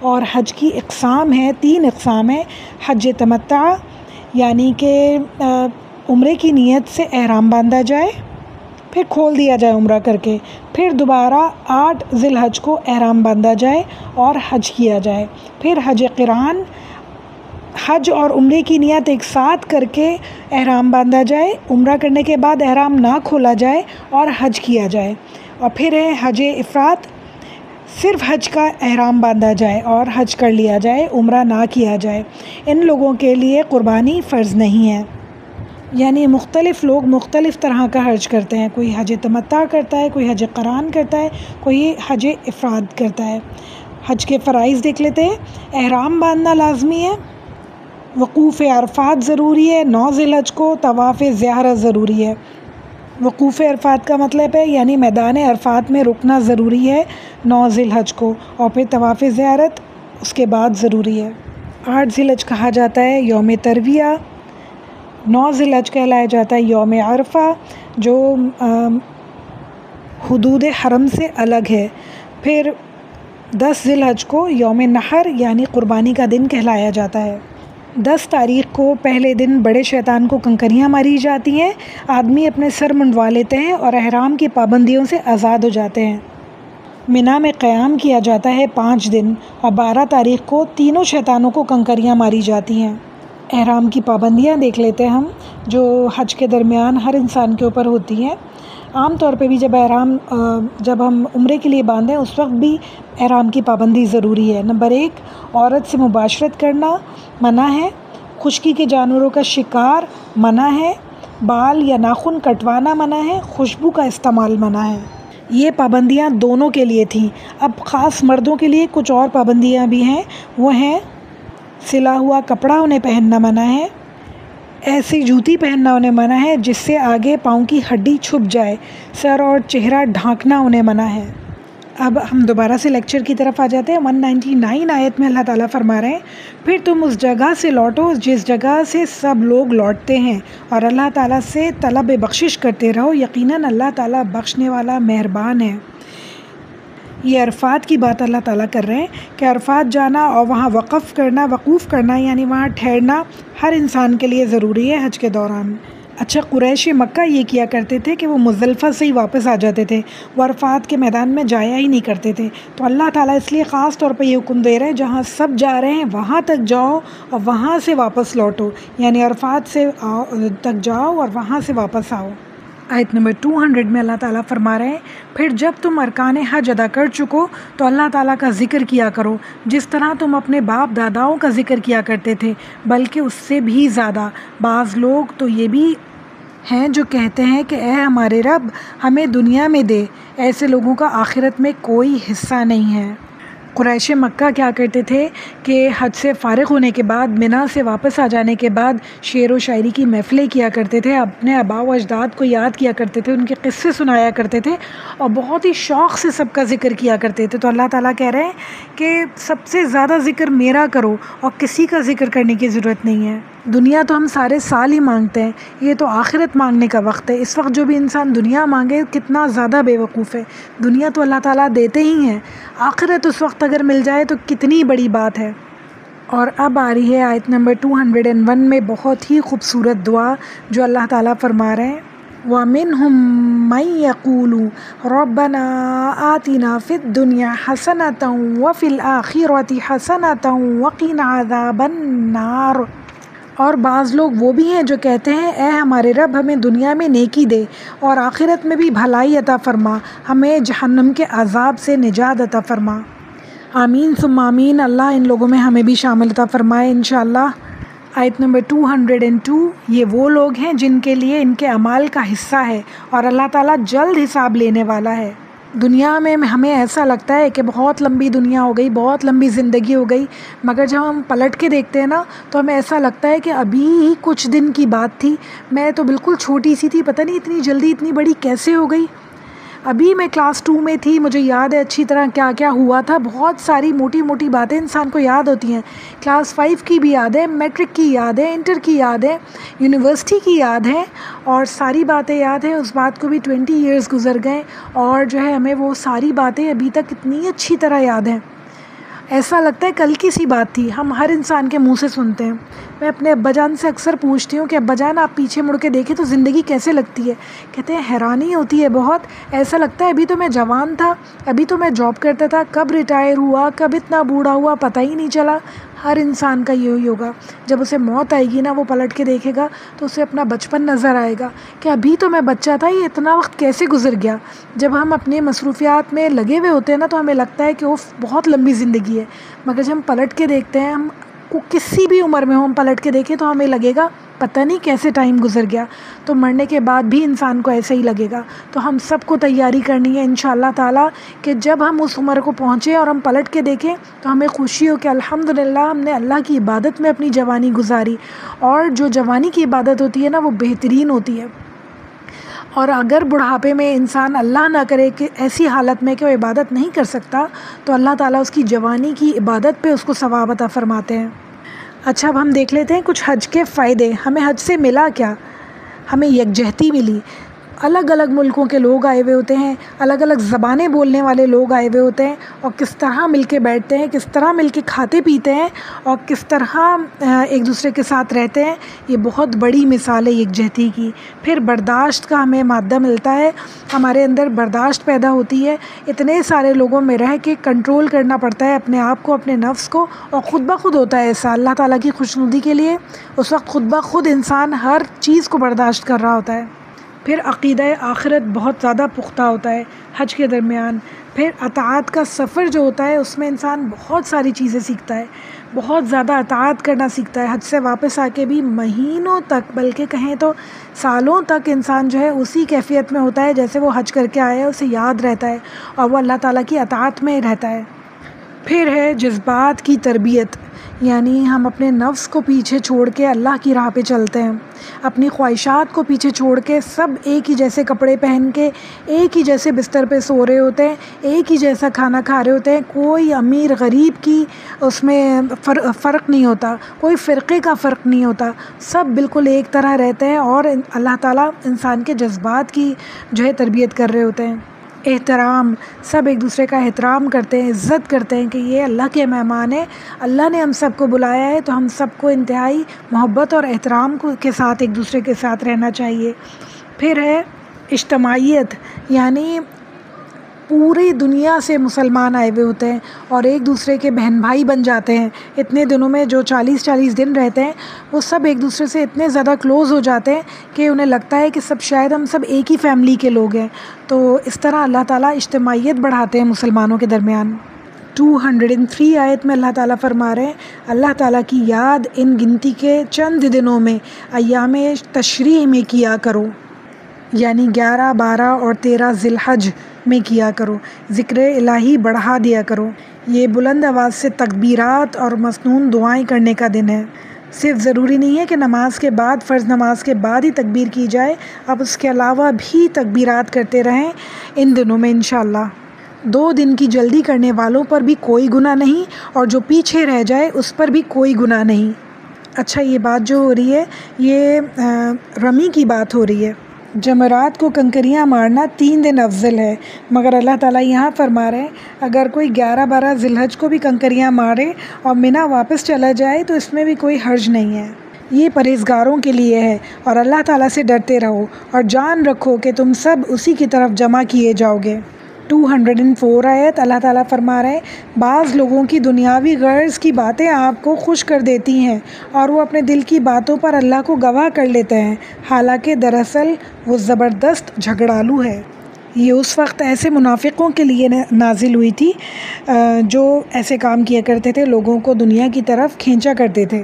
Speaker 1: اور حج کی اقسام ہیں، 3 اقسام ہیں۔ حج تمتع یعنی کہ عمرے کی نیت سے احرام باندھا جائے، پھر کھول دیا جائے عمرہ کر کے، پھر دوبارہ 8 ذی الحج کو احرام باندھا جائے اور حج کیا جائے، پھر حج قران حج اور عمرے کی نیت ایک ساتھ کر کے احرام باندھا جائے، عمرہ کرنے کے بعد احرام نہ کھولا جائے اور حج کیا جائے۔ اور پھر ہے حج افراد، صرف حج کا احرام باندھا جائے اور حج کر لیا جائے، عمرہ نہ کیا جائے۔ ان لوگوں کے لیے قربانی فرض نہیں ہے، یعنی مختلف لوگ مختلف طرح کا حج کرتے ہیں، کوئی حج تمتع کرتا ہے، کوئی حج قران کرتا ہے، کوئی حج افراد کرتا ہے۔ حج کے فرائض دیکھ لیتے ہیں۔ احرام باندھنا لازمی ہے، وقوف عرفات ضروری ہے، 9 ذی الحج کو طواف زیارت ضروری ہے۔ وقوف عرفات کا مطلب ہے یعنی میدان عرفات میں رکنا ضروری ہے 9 ذی الحج کو، اور پھر طواف زیارت اس کے بعد ضروری ہے۔ 8 ذی الحج کہا جاتا ہے یوم ترویہ، 9 ذی الحج کہلایا جاتا ہے یوم عرفہ جو حدود حرم سے الگ ہے۔ پھر 10 ذی الحج کو یوم نحر یعنی قربانی کا دن کہلایا جاتا ہے۔ 10 تاریخ کو پہلے دن بڑے شیطان کو کنکریاں ماری جاتی ہیں، آدمی اپنے سر منڈوا لیتے ہیں اور احرام کی پابندیوں سے آزاد ہو جاتے ہیں۔ منی میں قیام کیا جاتا ہے 5 دن، اور 12 تاریخ کو تینوں شیطانوں کو کنکریاں ماری جاتی ہیں۔ احرام کی پابندیاں دیکھ لیتے ہیں ہم، جو حج کے درمیان ہر انسان کے اوپر ہوتی ہیں۔ عام طور پہ بھی جب ہم عمرے کے لیے باندھیں اس وقت بھی احرام کی پابندی ضروری ہے۔ نمبر 1، عورت سے مباشرت کرنا منع ہے، خشکی کے جانوروں کا شکار منع ہے، بال یا ناخن کٹوانا منع ہے، خوشبو کا استعمال منع ہے۔ یہ پابندیاں دونوں کے لیے تھیں۔ اب خاص مردوں کے لیے کچھ اور پابندیاں بھی ہیں، وہ ہیں سلا ہوا کپڑا انہیں پہننا منع ہے، ایسی جوتی پہننا انہیں منع ہے جس سے آگے پاؤں کی ہڈی چھپ جائے، سر اور چہرہ ڈھانکنا انہیں منع ہے۔ اب ہم دوبارہ سے لیکچر کی طرف آ جاتے ہیں۔ 199 آیت میں اللہ تعالیٰ فرما رہے ہیں، پھر تم اس جگہ سے لوٹو جس جگہ سے سب لوگ لوٹتے ہیں، اور اللہ تعالیٰ سے طلب بخشش کرتے رہو، یقیناً اللہ تعالیٰ بخشنے والا مہربان ہے۔ یہ عرفات کی بات اللہ تعالیٰ کر رہے ہیں کہ عرفات جانا اور وہاں وقوف کرنا یعنی وہاں ٹھہرنا ہر انسان کے لیے ضروری ہے حج کے دوران۔ اچھا، قریش مکہ یہ کیا کرتے تھے کہ وہ مزدلفہ سے ہی واپس آ جاتے تھے، وہ عرفات کے میدان میں جایا ہی نہیں کرتے تھے۔ تو اللہ تعالیٰ اس لیے خاص طور پہ یہ حکم دے رہے ہیں جہاں سب جا رہے ہیں وہاں تک جاؤ اور وہاں سے واپس لوٹو، یعنی عرفات سے تک جاؤ اور وہاں سے واپس آؤ۔ آیت نمبر 200 میں اللہ تعالیٰ فرما رہے ہیں، پھر جب تم ارکان حج ادا کر چکو تو اللہ تعالیٰ کا ذکر کیا کرو جس طرح تم اپنے باپ داداؤں کا ذکر کیا کرتے تھے، بلکہ اس سے بھی زیادہ۔ بعض لوگ تو یہ بھی ہیں جو کہتے ہیں کہ اے ہمارے رب ہمیں دنیا میں دے، ایسے لوگوں کا آخرت میں کوئی حصہ نہیں ہے۔ قریش مکہ کیا کرتے تھے کہ حج سے فارغ ہونے کے بعد، منی سے واپس آ جانے کے بعد شعر و شاعری کی محفلیں کیا کرتے تھے، اپنے آباء و اجداد کو یاد کیا کرتے تھے، ان کے قصے سنایا کرتے تھے اور بہت ہی شوق سے سب کا ذکر کیا کرتے تھے۔ تو اللہ تعالیٰ کہہ رہے ہیں کہ سب سے زیادہ ذکر میرا کرو اور کسی کا ذکر کرنے کی ضرورت نہیں ہے۔ دنیا تو ہم سارے سال ہی مانگتے ہیں، یہ تو آخرت مانگنے کا وقت ہے۔ اس وقت جو بھی انسان دنیا مانگے کتنا زیادہ بے وقوف ہے۔ دنیا تو اللہ تعالیٰ دیتے ہی ہیں، آخرت اس وقت اگر مل جائے تو کتنی بڑی بات ہے۔ اور اب آ رہی ہے آیت نمبر 201 میں بہت ہی خوبصورت دعا جو اللہ تعالیٰ فرما رہے ہیں، وَمِنْهُمْ مَنْ يَقُولُ رَبَّنَا آتِنَا فِي الدُّنْيَا حَسَنَةً وَفِي الْآخِرَةِ حَسَنَةً وَقِنَا عَذَابَ النَّارِ۔ اور بعض لوگ وہ بھی ہیں جو کہتے ہیں اے ہمارے رب ہمیں دنیا میں نیکی دے اور آخرت میں بھی بھلائی عطا فرما، ہمیں جہنم کے عذاب سے نجات عطا فرما۔ آمین ثم آمین، اللہ ان لوگوں میں ہمیں بھی شامل عطا فرمائے انشاءاللہ۔ آیت نمبر 202، یہ وہ لوگ ہیں جن کے لیے ان کے اعمال کا حصہ ہے اور اللہ تعالیٰ جلد حساب لینے والا ہے۔ دنیا میں ہمیں ایسا لگتا ہے کہ بہت لمبی دنیا ہو گئی، بہت لمبی زندگی ہو گئی، مگر جب ہم پلٹ کے دیکھتے ہیں نا تو ہمیں ایسا لگتا ہے کہ ابھی ہی کچھ دن کی بات تھی، میں تو بالکل چھوٹی سی تھی، پتہ نہیں اتنی جلدی اتنی بڑی کیسے ہو گئی۔ ابھی میں کلاس 2 میں تھی، مجھے یاد ہے اچھی طرح کیا کیا ہوا تھا، بہت ساری موٹی موٹی باتیں انسان کو یاد ہوتی ہیں، کلاس 5 کی بھی یاد ہے، میٹرک کی یاد ہے، انٹر کی یاد ہے، یونیورسٹی کی یاد ہے، اور ساری باتیں یاد ہیں۔ اس بات کو بھی 20 ایئرز گزر گئے اور جو ہے ہمیں وہ ساری باتیں ابھی تک اتنی اچھی طرح یاد ہیں، ایسا لگتا ہے کل کی سی بات تھی۔ ہم ہر انسان کے منہ سے سنتے ہیں۔ میں اپنے ابا جان سے اکثر پوچھتی ہوں کہ ابا جان آپ پیچھے مڑ کے دیکھیں تو زندگی کیسے لگتی ہے؟ کہتے ہیں حیرانی ہوتی ہے بہت، ایسا لگتا ہے ابھی تو میں جوان تھا، ابھی تو میں جاب کرتا تھا، کب ریٹائر ہوا، کب اتنا بوڑھا ہوا پتہ ہی نہیں چلا۔ ہر انسان کا یہی ہوگا. جب اسے موت آئے گی نا، وہ پلٹ کے دیکھے گا تو اسے اپنا بچپن نظر آئے گا کہ ابھی تو میں بچہ تھا، یہ اتنا وقت کیسے گزر گیا. جب ہم اپنے مصروفیات میں لگے ہوئے ہوتے ہیں نا تو ہمیں لگتا ہے کہ وہ بہت لمبی زندگی ہے، مگر جب ہم پلٹ کے دیکھتے ہیں، ہم کو کسی بھی عمر میں ہو ہم پلٹ کے دیکھیں تو ہمیں لگے گا پتہ نہیں کیسے ٹائم گزر گیا. تو مرنے کے بعد بھی انسان کو ایسے ہی لگے گا. تو ہم سب کو تیاری کرنی ہے انشاءاللہ تعالیٰ کہ جب ہم اس عمر کو پہنچیں اور ہم پلٹ کے دیکھیں تو ہمیں خوشی ہو کہ الحمدللہ ہم نے اللہ کی عبادت میں اپنی جوانی گزاری. اور جو جوانی کی عبادت ہوتی ہے نا وہ بہترین ہوتی ہے. اور اگر بڑھاپے میں انسان اللہ نہ کرے کہ ایسی حالت میں کہ وہ عبادت نہیں کر سکتا، تو اللہ تعالیٰ اس کی جوانی کی عبادت پہ اس کو ثواب عطا فرماتے ہیں. اچھا، اب ہم دیکھ لیتے ہیں کچھ حج کے فائدے. ہمیں حج سے ملا کیا؟ ہمیں یکجہتی ملی. الگ الگ ملکوں کے لوگ آئے ہوئے ہوتے ہیں، الگ الگ زبانیں بولنے والے لوگ آئے ہوئے ہوتے ہیں، اور کس طرح مل کے بیٹھتے ہیں، کس طرح مل کے کھاتے پیتے ہیں، اور کس طرح ایک دوسرے کے ساتھ رہتے ہیں. یہ بہت بڑی مثال ہے یکجہتی کی. پھر برداشت کا ہمیں مادہ ملتا ہے، ہمارے اندر برداشت پیدا ہوتی ہے. اتنے سارے لوگوں میں رہ کے کنٹرول کرنا پڑتا ہے اپنے آپ کو، اپنے نفس کو، اور خود بخود ہوتا ہے ایسا اللہ تعالیٰ کی خوشنودی کے لیے. اس وقت خود بخود انسان ہر چیز کو برداشت کر رہا ہوتا ہے. پھر عقیدہ آخرت بہت زیادہ پختہ ہوتا ہے حج کے درمیان. پھر اطاعت کا سفر جو ہوتا ہے اس میں انسان بہت ساری چیزیں سیکھتا ہے، بہت زیادہ اطاعت کرنا سیکھتا ہے. حج سے واپس آ کے بھی مہینوں تک، بلکہ کہیں تو سالوں تک انسان جو ہے اسی کیفیت میں ہوتا ہے جیسے وہ حج کر کے آیا ہے، اسے یاد رہتا ہے اور وہ اللہ تعالیٰ کی اطاعت میں رہتا ہے. پھر ہے جذبات کی تربیت، یعنی ہم اپنے نفس کو پیچھے چھوڑ کے اللہ کی راہ پہ چلتے ہیں. اپنی خواہشات کو پیچھے چھوڑ کے سب ایک ہی جیسے کپڑے پہن کے ایک ہی جیسے بستر پہ سو رہے ہوتے ہیں، ایک ہی جیسا کھانا کھا رہے ہوتے ہیں. کوئی امیر غریب کی اس میں فرق نہیں ہوتا، کوئی فرقے کا فرق نہیں ہوتا، سب بالکل ایک طرح رہتے ہیں. اور اللہ تعالیٰ انسان کے جذبات کی جو ہے تربیت کر رہے ہوتے ہیں. احترام، سب ایک دوسرے کا احترام کرتے ہیں، عزت کرتے ہیں کہ یہ اللہ کے مہمان ہیں، اللہ نے ہم سب کو بلایا ہے تو ہم سب کو انتہائی محبت اور احترام کے ساتھ ایک دوسرے کے ساتھ رہنا چاہیے. پھر ہے اجتماعیت، یعنی پوری دنیا سے مسلمان آئے ہوئے ہوتے ہیں اور ایک دوسرے کے بہن بھائی بن جاتے ہیں. اتنے دنوں میں جو 40 دن رہتے ہیں وہ سب ایک دوسرے سے اتنے زیادہ کلوز ہو جاتے ہیں کہ انہیں لگتا ہے کہ شاید ہم سب ایک ہی فیملی کے لوگ ہیں. تو اس طرح اللہ تعالیٰ اجتماعیت بڑھاتے ہیں مسلمانوں کے درمیان. 203 آیت میں اللہ تعالیٰ فرما رہے ہیں، اللہ تعالیٰ کی یاد ان گنتی کے چند دنوں میں ایام تشریح میں کیا کرو، یعنی 11، 12 اور 13 ذی الحج میں کیا کرو. ذکر الہی بڑھا دیا کرو. یہ بلند آواز سے تکبیرات اور مسنون دعائیں کرنے کا دن ہے. صرف ضروری نہیں ہے کہ نماز کے بعد، فرض نماز کے بعد ہی تکبیر کی جائے، اب اس کے علاوہ بھی تکبیرات کرتے رہیں ان دنوں میں انشاءاللہ. 2 دن کی جلدی کرنے والوں پر بھی کوئی گناہ نہیں، اور جو پیچھے رہ جائے اس پر بھی کوئی گناہ نہیں. اچھا، یہ بات جو ہو رہی ہے یہ رمی کی بات ہو رہی ہے. جمرات کو کنکریاں مارنا 3 دن افضل ہے، مگر اللہ تعالیٰ یہاں فرما رہے ہیں اگر کوئی 11، 12 ذی الحج کو بھی کنکریاں مارے اور منی واپس چلا جائے تو اس میں بھی کوئی حرج نہیں ہے. یہ پرہیزگاروں کے لیے ہے. اور اللہ تعالیٰ سے ڈرتے رہو اور جان رکھو کہ تم سب اسی کی طرف جمع کیے جاؤ گے. 204 آیت اللہ تعالیٰ فرما رہے ہیں، بعض لوگوں کی دنیاوی غرض کی باتیں آپ کو خوش کر دیتی ہیں اور وہ اپنے دل کی باتوں پر اللہ کو گواہ کر لیتے ہیں، حالانکہ دراصل وہ زبردست جھگڑالو ہے. یہ اس وقت ایسے منافقوں کے لیے نازل ہوئی تھی جو ایسے کام کیا کرتے تھے، لوگوں کو دنیا کی طرف کھینچا کرتے تھے،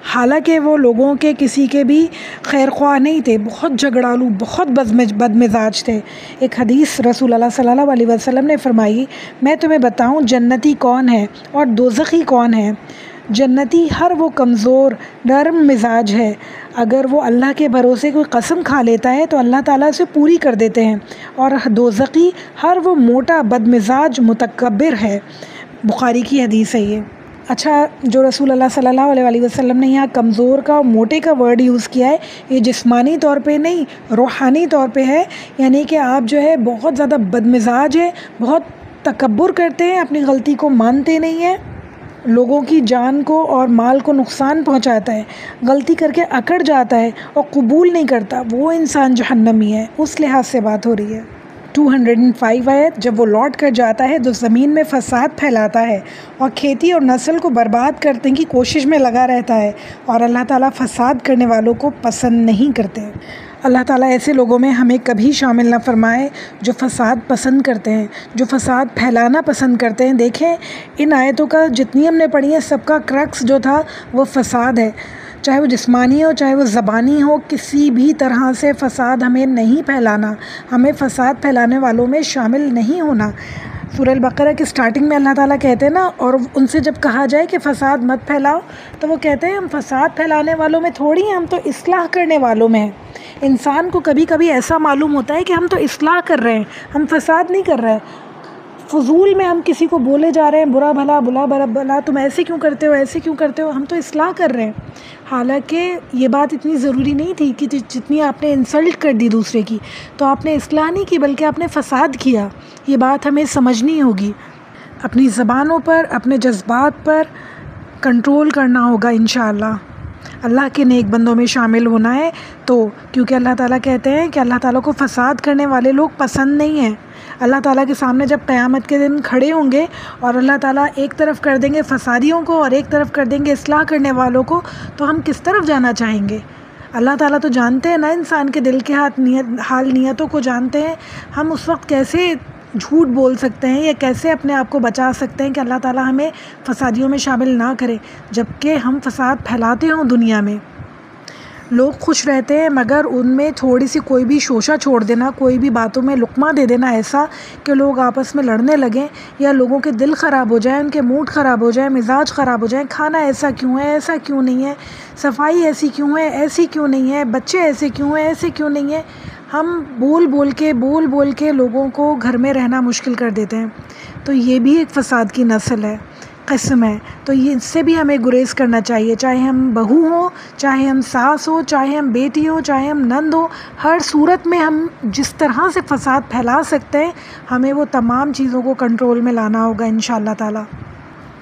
Speaker 1: حالانکہ وہ لوگوں کے کسی کے بھی خیر خواہ نہیں تھے، بہت جھگڑالو، بہت بد مزاج تھے. ایک حدیث رسول اللہ صلی اللہ علیہ وسلم نے فرمائی، میں تمہیں بتاؤں جنتی کون ہے اور دوزخی کون ہے. جنتی ہر وہ کمزور نرم مزاج ہے، اگر وہ اللہ کے بھروسے کوئی قسم کھا لیتا ہے تو اللہ تعالیٰ اسے پوری کر دیتے ہیں. اور دوزخی ہر وہ موٹا بد مزاج متکبر ہے. بخاری کی حدیث ہے یہ. اچھا، جو رسول اللہ صلی اللہ علیہ وسلم نے یہاں کمزور کا اور موٹے کا ورڈ یوز کیا ہے، یہ جسمانی طور پہ نہیں، روحانی طور پہ ہے. یعنی کہ آپ جو ہے بہت زیادہ بد مزاج ہیں، بہت تکبر کرتے ہیں، اپنی غلطی کو مانتے نہیں ہیں، لوگوں کی جان کو اور مال کو نقصان پہنچاتا ہے، غلطی کر کے اکڑ جاتا ہے اور قبول نہیں کرتا، وہ انسان جہنمی ہے. اس لحاظ سے بات ہو رہی ہے. 205 آیت، جب وہ لوٹ کر جاتا ہے تو زمین میں فساد پھیلاتا ہے اور کھیتی اور نسل کو برباد کرنے کی کوشش میں لگا رہتا ہے، اور اللہ تعالیٰ فساد کرنے والوں کو پسند نہیں کرتے۔ اللہ تعالیٰ ایسے لوگوں میں ہمیں کبھی شامل نہ فرمائے جو فساد پسند کرتے ہیں، جو فساد پھیلانا پسند کرتے ہیں۔ دیکھیں ان آیتوں کا جتنی ہم نے پڑھی ہے سب کا کرکس جو تھا وہ فساد ہے، چاہے وہ جسمانی ہو چاہے وہ زبانی ہو، کسی بھی طرح سے فساد ہمیں نہیں پھیلانا، ہمیں فساد پھیلانے والوں میں شامل نہیں ہونا۔ سورہ البقرہ کی سٹارٹنگ میں اللہ تعالیٰ کہتے ہیں نا، اور ان سے جب کہا جائے کہ فساد مت پھیلاؤ تو وہ کہتے ہیں ہم فساد پھیلانے والوں میں تھوڑی ہیں، ہم تو اصلاح کرنے والوں میں ہیں۔ انسان کو کبھی کبھی ایسا معلوم ہوتا ہے کہ ہم تو اصلاح کر رہے ہیں، ہم فساد نہیں کر رہے ہیں۔ فضول میں ہم کسی کو بولے جا رہے ہیں برا بھلا تم ایسے کیوں کرتے ہو، ایسے کیوں کرتے ہو، ہم تو اصلاح کر رہے ہیں۔ حالانکہ یہ بات اتنی ضروری نہیں تھی کہ جتنی آپ نے انسلٹ کر دی دوسرے کی، تو آپ نے اصلاح نہیں کی بلکہ آپ نے فساد کیا۔ یہ بات ہمیں سمجھنی ہوگی، اپنی زبانوں پر اپنے جذبات پر کنٹرول کرنا ہوگا انشاءاللہ۔ اللہ کے نیک بندوں میں شامل ہونا ہے تو، کیونکہ اللہ تعالیٰ کہتے ہیں کہ اللہ تعالیٰ کو فساد کرنے والے لوگ پسند نہیں ہیں۔ اللہ تعالیٰ کے سامنے جب قیامت کے دن کھڑے ہوں گے اور اللہ تعالیٰ ایک طرف کر دیں گے فسادیوں کو اور ایک طرف کر دیں گے اصلاح کرنے والوں کو، تو ہم کس طرف جانا چاہیں گے؟ اللہ تعالیٰ تو جانتے ہیں نا انسان کے دل کے حال نیتوں کو جانتے ہیں۔ ہم اس وقت کیسے جھوٹ بول سکتے ہیں یا کیسے اپنے آپ کو بچا سکتے ہیں کہ اللہ تعالیٰ ہمیں فسادیوں میں شامل نہ کرے، جبکہ ہم فساد پھیلاتے ہوں دنیا میں۔ لوگ خوش رہتے ہیں مگر ان میں تھوڑی سی کوئی بھی شوشہ چھوڑ دینا، کوئی بھی باتوں میں لقمہ دے دینا ایسا کہ لوگ آپس میں لڑنے لگیں یا لوگوں کے دل خراب ہو جائیں، ان کے موڈ خراب ہو جائیں، مزاج خراب ہو جائیں، کھانا ایسا کیوں ہے، ایسا کیوں نہیں ہے، صفائی ایسی کیوں ہے، ایسی کیوں نہیں ہے، بچے ایسے کیوں ہیں، ایسے کیوں نہیں ہے۔ ہم بول بول کے لوگوں کو گھر میں رہنا مشکل کر دیتے ہیں، تو یہ بھی ایک فساد کی نسل ہے، قسم ہے۔ تو یہ اس سے بھی ہمیں گریز کرنا چاہیے، چاہے ہم بہو ہوں، چاہے ہم ساس ہوں، چاہے ہم بیٹی ہوں، چاہے ہم نند ہوں، ہر صورت میں ہم جس طرح سے فساد پھیلا سکتے ہیں ہمیں وہ تمام چیزوں کو کنٹرول میں لانا ہوگا انشاءاللہ تعالی۔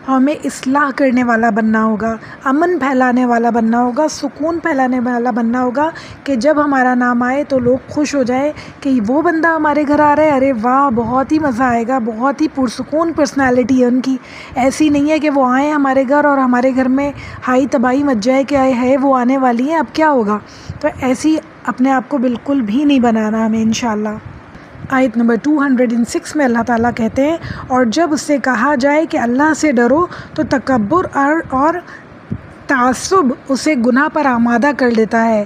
Speaker 1: ہمیں اصلاح کرنے والا بننا ہوگا، امن پھیلانے والا بننا ہوگا، سکون پھیلانے والا بننا ہوگا کہ جب ہمارا نام آئے تو لوگ خوش ہو جائے کہ وہ بندہ ہمارے گھر آ رہا ہے، ارے واہ بہت ہی مزہ آئے گا، بہت ہی پرسکون پرسنالٹی ہے ان کی۔ ایسی نہیں ہے کہ وہ آئیں ہمارے گھر اور ہمارے گھر میں ہائی تباہی مچ جائے کہ ہے وہ آنے والی ہیں اب کیا ہوگا۔ تو ایسی اپنے آپ کو بالکل بھی نہیں بنانا ہمیں انشاءاللہ۔ آیت نمبر 206 میں اللہ تعالیٰ کہتے ہیں، اور جب اس سے کہا جائے کہ اللہ سے ڈرو تو تکبر اور تعصب اسے گناہ پر آمادہ کر دیتا ہے،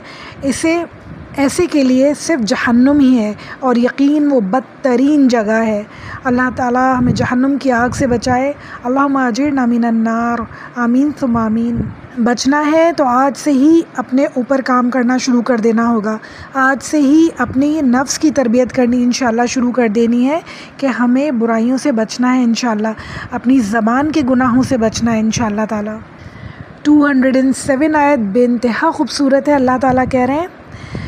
Speaker 1: ایسے کے لیے صرف جہنم ہی ہے اور یقین وہ بدترین جگہ ہے۔ اللہ تعالیٰ ہمیں جہنم کی آگ سے بچائے۔ اللہم اجرنا من النار، آمین ثم آمین۔ بچنا ہے تو آج سے ہی اپنے اوپر کام کرنا شروع کر دینا ہوگا، آج سے ہی اپنی نفس کی تربیت کرنی انشاءاللہ شروع کر دینی ہے کہ ہمیں برائیوں سے بچنا ہے انشاءاللہ، اپنی زبان کے گناہوں سے بچنا ہے انشاءاللہ تعالی۔ 207 آیت بے انتہا خوبصورت ہے۔ اللہ تعالیٰ کہہ رہے ہیں،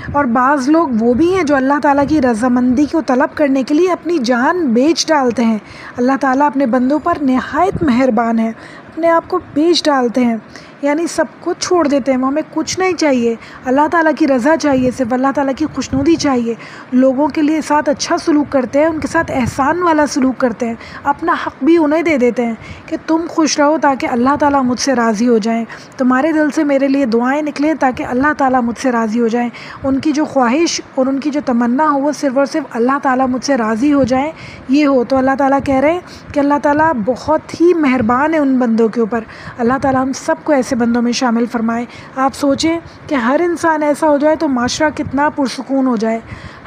Speaker 1: اور بعض لوگ وہ بھی ہیں جو اللہ تعالیٰ کی رضامندی کو طلب کرنے کے لیے اپنی جان بیچ ڈالتے ہیں۔ اللہ تعالیٰ اپنے بندوں پر نہایت مہربان ہے، اپنے آپ کو بیچ ڈالتے ہیں، یعنی سب کچھ چھوڑ دیتے ہیں، وہ ہمیں کچھ نہیں چاہیے، اللہ تعالیٰ کی رضا چاہیے، صرف اللہ تعالیٰ کی خوشنودی چاہیے، لوگوں کے لیے ساتھ اچھا سلوک کرتے ہیں، ان کے ساتھ احسان والا سلوک کرتے ہیں، اپنا حق بھی انہیں دے دیتے ہیں کہ تم خوش رہو تاکہ اللہ تعالیٰ مجھ سے راضی ہو جائیں، تمہارے دل سے میرے لیے دعائیں نکلیں تاکہ اللہ تعالیٰ مجھ سے راضی ہو جائیں، ان کی جو خواہش اور ان کی جو تمنا ہو وہ صرف اور صرف اللہ تعالیٰ مجھ سے راضی ہو جائیں، یہ ہو۔ تو اللہ تعالیٰ کہہ رہے ہیں کہ اللہ تعالیٰ بہت ہی مہربان ہے ان بندوں کے اوپر۔ اللہ تعالیٰ ہم سب کو ایسے بندوں میں شامل فرمائے۔ آپ سوچیں کہ ہر انسان ایسا ہو جائے تو معاشرہ کتنا پرسکون ہو جائے،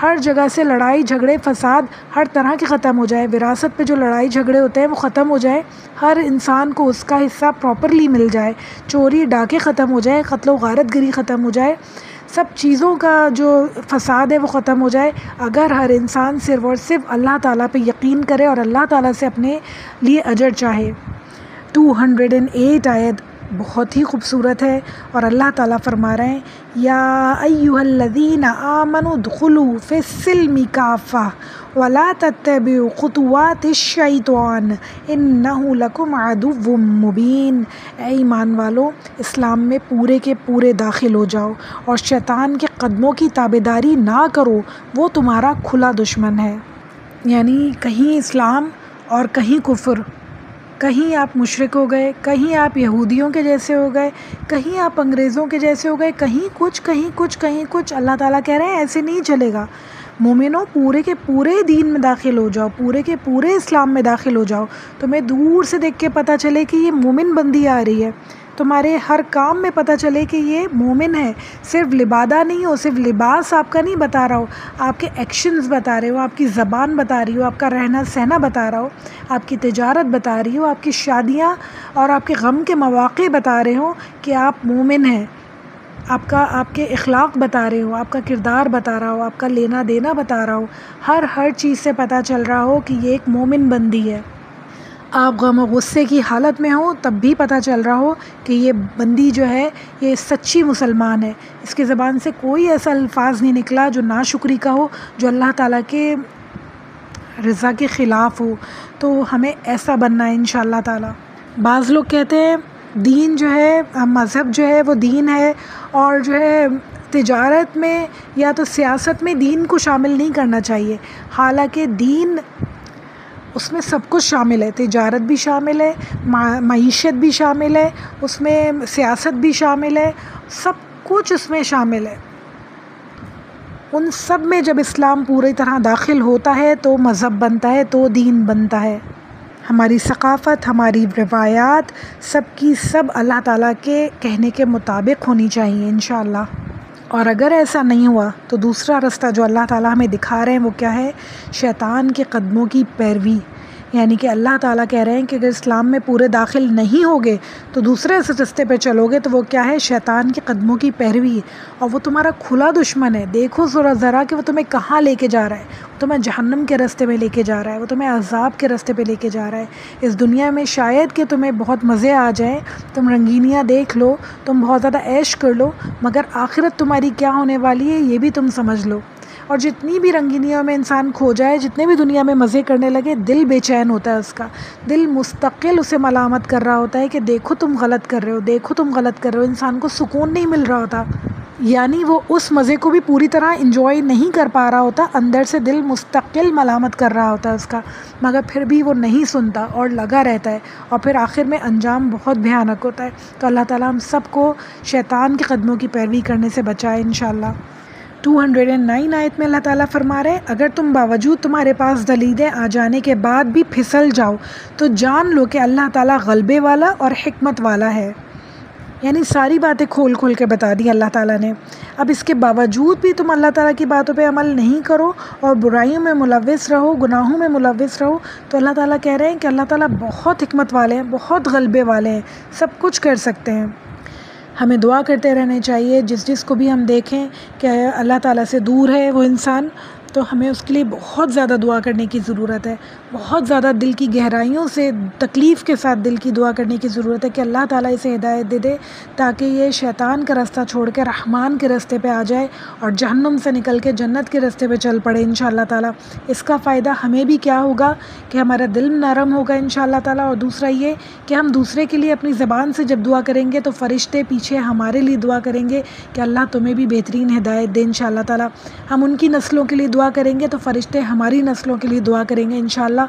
Speaker 1: ہر جگہ سے لڑائی جھگڑے فساد ہر طرح کے ختم ہو جائے، وراثت پہ جو لڑائی جھگڑے ہوتے ہیں وہ ختم ہو جائے، ہر انسان کو اس کا حصہ پراپرلی مل جائے، چوری ڈاکے ختم ہو جائے، قتل و غارت گری ختم ہو جائے، سب چیزوں کا جو فساد ہے وہ ختم ہو جائے، اگر ہر انسان صرف اور صرف اللہ تعالیٰ پہ یقین کرے اور اللہ تعالیٰ سے اپنے لیے اجر چاہے۔ 208 آیت بہت ہی خوبصورت ہے اور اللہ تعالیٰ فرما رہے ہیں، یا ایھا الذین آمنوا ادخلوا فی السلم کافہ ولا تتبعوا خطوات الشیطان انہ لکم عدو مبین۔ اے ایمان والو، اسلام میں پورے کے پورے داخل ہو جاؤ اور شیطان کے قدموں کی تابعداری نہ کرو، وہ تمہارا کھلا دشمن ہے۔ یعنی کہیں اسلام اور کہیں کفر، کہیں آپ مشرک ہو گئے، کہیں آپ یہودیوں کے جیسے ہو گئے، کہیں آپ انگریزوں کے جیسے ہو گئے، کہیں کچھ کہیں کچھ کہیں کچھ۔ اللہ تعالیٰ کہہ رہے ہیں ایسے نہیں چلے گا، مومنوں پورے کے پورے دین میں داخل ہو جاؤ، پورے کے پورے اسلام میں داخل ہو جاؤ۔ تمہیں دور سے دیکھ کے پتہ چلے کہ یہ مومن بندی آ رہی ہے، تمہارے ہر کام میں پتہ چلے کہ یہ مومن ہے، صرف لبادہ نہیں ہو، صرف لباس آپ کا نہیں بتا رہا ہو، آپ کے ایکشنز بتا رہے ہو، آپ کی زبان بتا رہی ہو، آپ کا رہنا سہنا بتا رہا ہو، آپ کی تجارت بتا رہی ہو، آپ کی شادیاں اور آپ کے غم کے مواقع بتا رہے ہو کہ آپ مومن ہیں، آپ کے اخلاق بتا رہے ہو، آپ کا کردار بتا رہا ہو، آپ کا لینا دینا بتا رہا ہو، ہر چیز سے پتہ چل رہا ہو کہ یہ ایک مومن بندی ہے۔ آپ غم و غصے کی حالت میں ہو تب بھی پتہ چل رہا ہو کہ یہ بندی جو ہے یہ سچی مسلمان ہے، اس کی زبان سے کوئی ایسا الفاظ نہیں نکلا جو ناشکری کا ہو، جو اللہ تعالیٰ کے رضا کے خلاف ہو۔ تو ہمیں ایسا بننا ہے انشاءاللہ تعالیٰ۔ بعض لوگ کہتے ہیں دین جو ہے، مذہب جو ہے وہ دین ہے، اور جو ہے تجارت میں یا تو سیاست میں دین کو شامل نہیں کرنا چاہیے، حالانکہ دین اس میں سب کچھ شامل ہے، تجارت بھی شامل ہے، معیشت بھی شامل ہے، اس میں سیاست بھی شامل ہے، سب کچھ اس میں شامل ہے۔ ان سب میں جب اسلام پوری طرح داخل ہوتا ہے تو مذہب بنتا ہے، تو دین بنتا ہے۔ ہماری ثقافت، ہماری روایات سب کی سب اللہ تعالیٰ کے کہنے کے مطابق ہونی چاہیے انشاءاللہ۔ اور اگر ایسا نہیں ہوا تو دوسرا رستہ جو اللہ تعالیٰ ہمیں دکھا رہے ہیں وہ کیا ہے؟ شیطان کے قدموں کی پیروی۔ یعنی کہ اللہ تعالیٰ کہہ رہے ہیں کہ اگر اسلام میں پورے داخل نہیں ہوگے تو دوسرے رستے پہ چلو گے تو وہ کیا ہے؟ شیطان کے قدموں کی پیروی، اور وہ تمہارا کھلا دشمن ہے۔ دیکھو ذرا کہ وہ تمہیں کہاں لے کے جا رہا ہے، وہ تمہیں جہنم کے راستے پہ لے کے جا رہا ہے، وہ تمہیں عذاب کے راستے پہ لے کے جا رہا ہے۔ اس دنیا میں شاید کہ تمہیں بہت مزے آ جائیں، تم رنگینیاں دیکھ لو، تم بہت زیادہ عیش کر لو، مگر آخرت تمہاری کیا ہونے والی ہے یہ بھی تم سمجھ لو۔ اور جتنی بھی رنگینیوں میں انسان کھو جائے، جتنے بھی دنیا میں مزے کرنے لگے، دل بے چین ہوتا ہے، اس کا دل مستقل اسے ملامت کر رہا ہوتا ہے کہ دیکھو تم غلط کر رہے ہو، دیکھو تم غلط کر رہے ہو۔ انسان کو سکون نہیں مل رہا ہوتا، یعنی وہ اس مزے کو بھی پوری طرح انجوائے نہیں کر پا رہا ہوتا، اندر سے دل مستقل ملامت کر رہا ہوتا ہے اس کا، مگر پھر بھی وہ نہیں سنتا اور لگا رہتا ہے، اور پھر آخر میں انجام بہت بھیانک ہوتا ہے۔ تو اللہ تعالیٰ ہم سب کو شیطان کے قدموں کی پیروی کرنے سے بچائے انشاءاللہ۔ 209 آیت میں اللہ تعالیٰ فرما رہے ہیں اگر تم باوجود تمہارے پاس دلیلیں آ جانے کے بعد بھی پھسل جاؤ تو جان لو کہ اللہ تعالیٰ غلبے والا اور حکمت والا ہے۔ یعنی ساری باتیں کھول کھول کے بتا دی اللہ تعالیٰ نے۔ اب اس کے باوجود بھی تم اللہ تعالیٰ کی باتوں پہ عمل نہیں کرو اور برائیوں میں ملوث رہو، گناہوں میں ملوث رہو، تو اللہ تعالیٰ کہہ رہے ہیں کہ اللہ تعالیٰ بہت حکمت والے ہیں، بہت غلبے والے ہیں، سب کچھ کر سکتے ہیں۔ ہمیں دعا کرتے رہنے چاہیے، جس کو بھی ہم دیکھیں کہ اللہ تعالیٰ سے دور ہے وہ انسان، تو ہمیں اس کے لیے بہت زیادہ دعا کرنے کی ضرورت ہے، بہت زیادہ دل کی گہرائیوں سے تکلیف کے ساتھ دل کی دعا کرنے کی ضرورت ہے کہ اللہ تعالیٰ اسے ہدایت دے دے تاکہ یہ شیطان کا راستہ چھوڑ کے رحمان کے راستے پہ آ جائے اور جہنم سے نکل کے جنت کے راستے پہ چل پڑے انشاءاللہ تعالیٰ۔ اس کا فائدہ ہمیں بھی کیا ہوگا کہ ہمارا دل نرم ہوگا انشاءاللہ تعالیٰ، اور دوسرا یہ کہ ہم دوسرے کے لیے اپنی زبان سے جب دعا کریں گے تو فرشتے پیچھے ہمارے لیے دعا کریں گے کہ اللہ تمہیں بھی بہترین ہدایت دے انشاءاللہ تعالیٰ۔ ہم ان کی نسلوں کے لیے دعا کریں گے تو فرشتے ہماری نسلوں کے لیے دعا کریں گے انشاءاللہ۔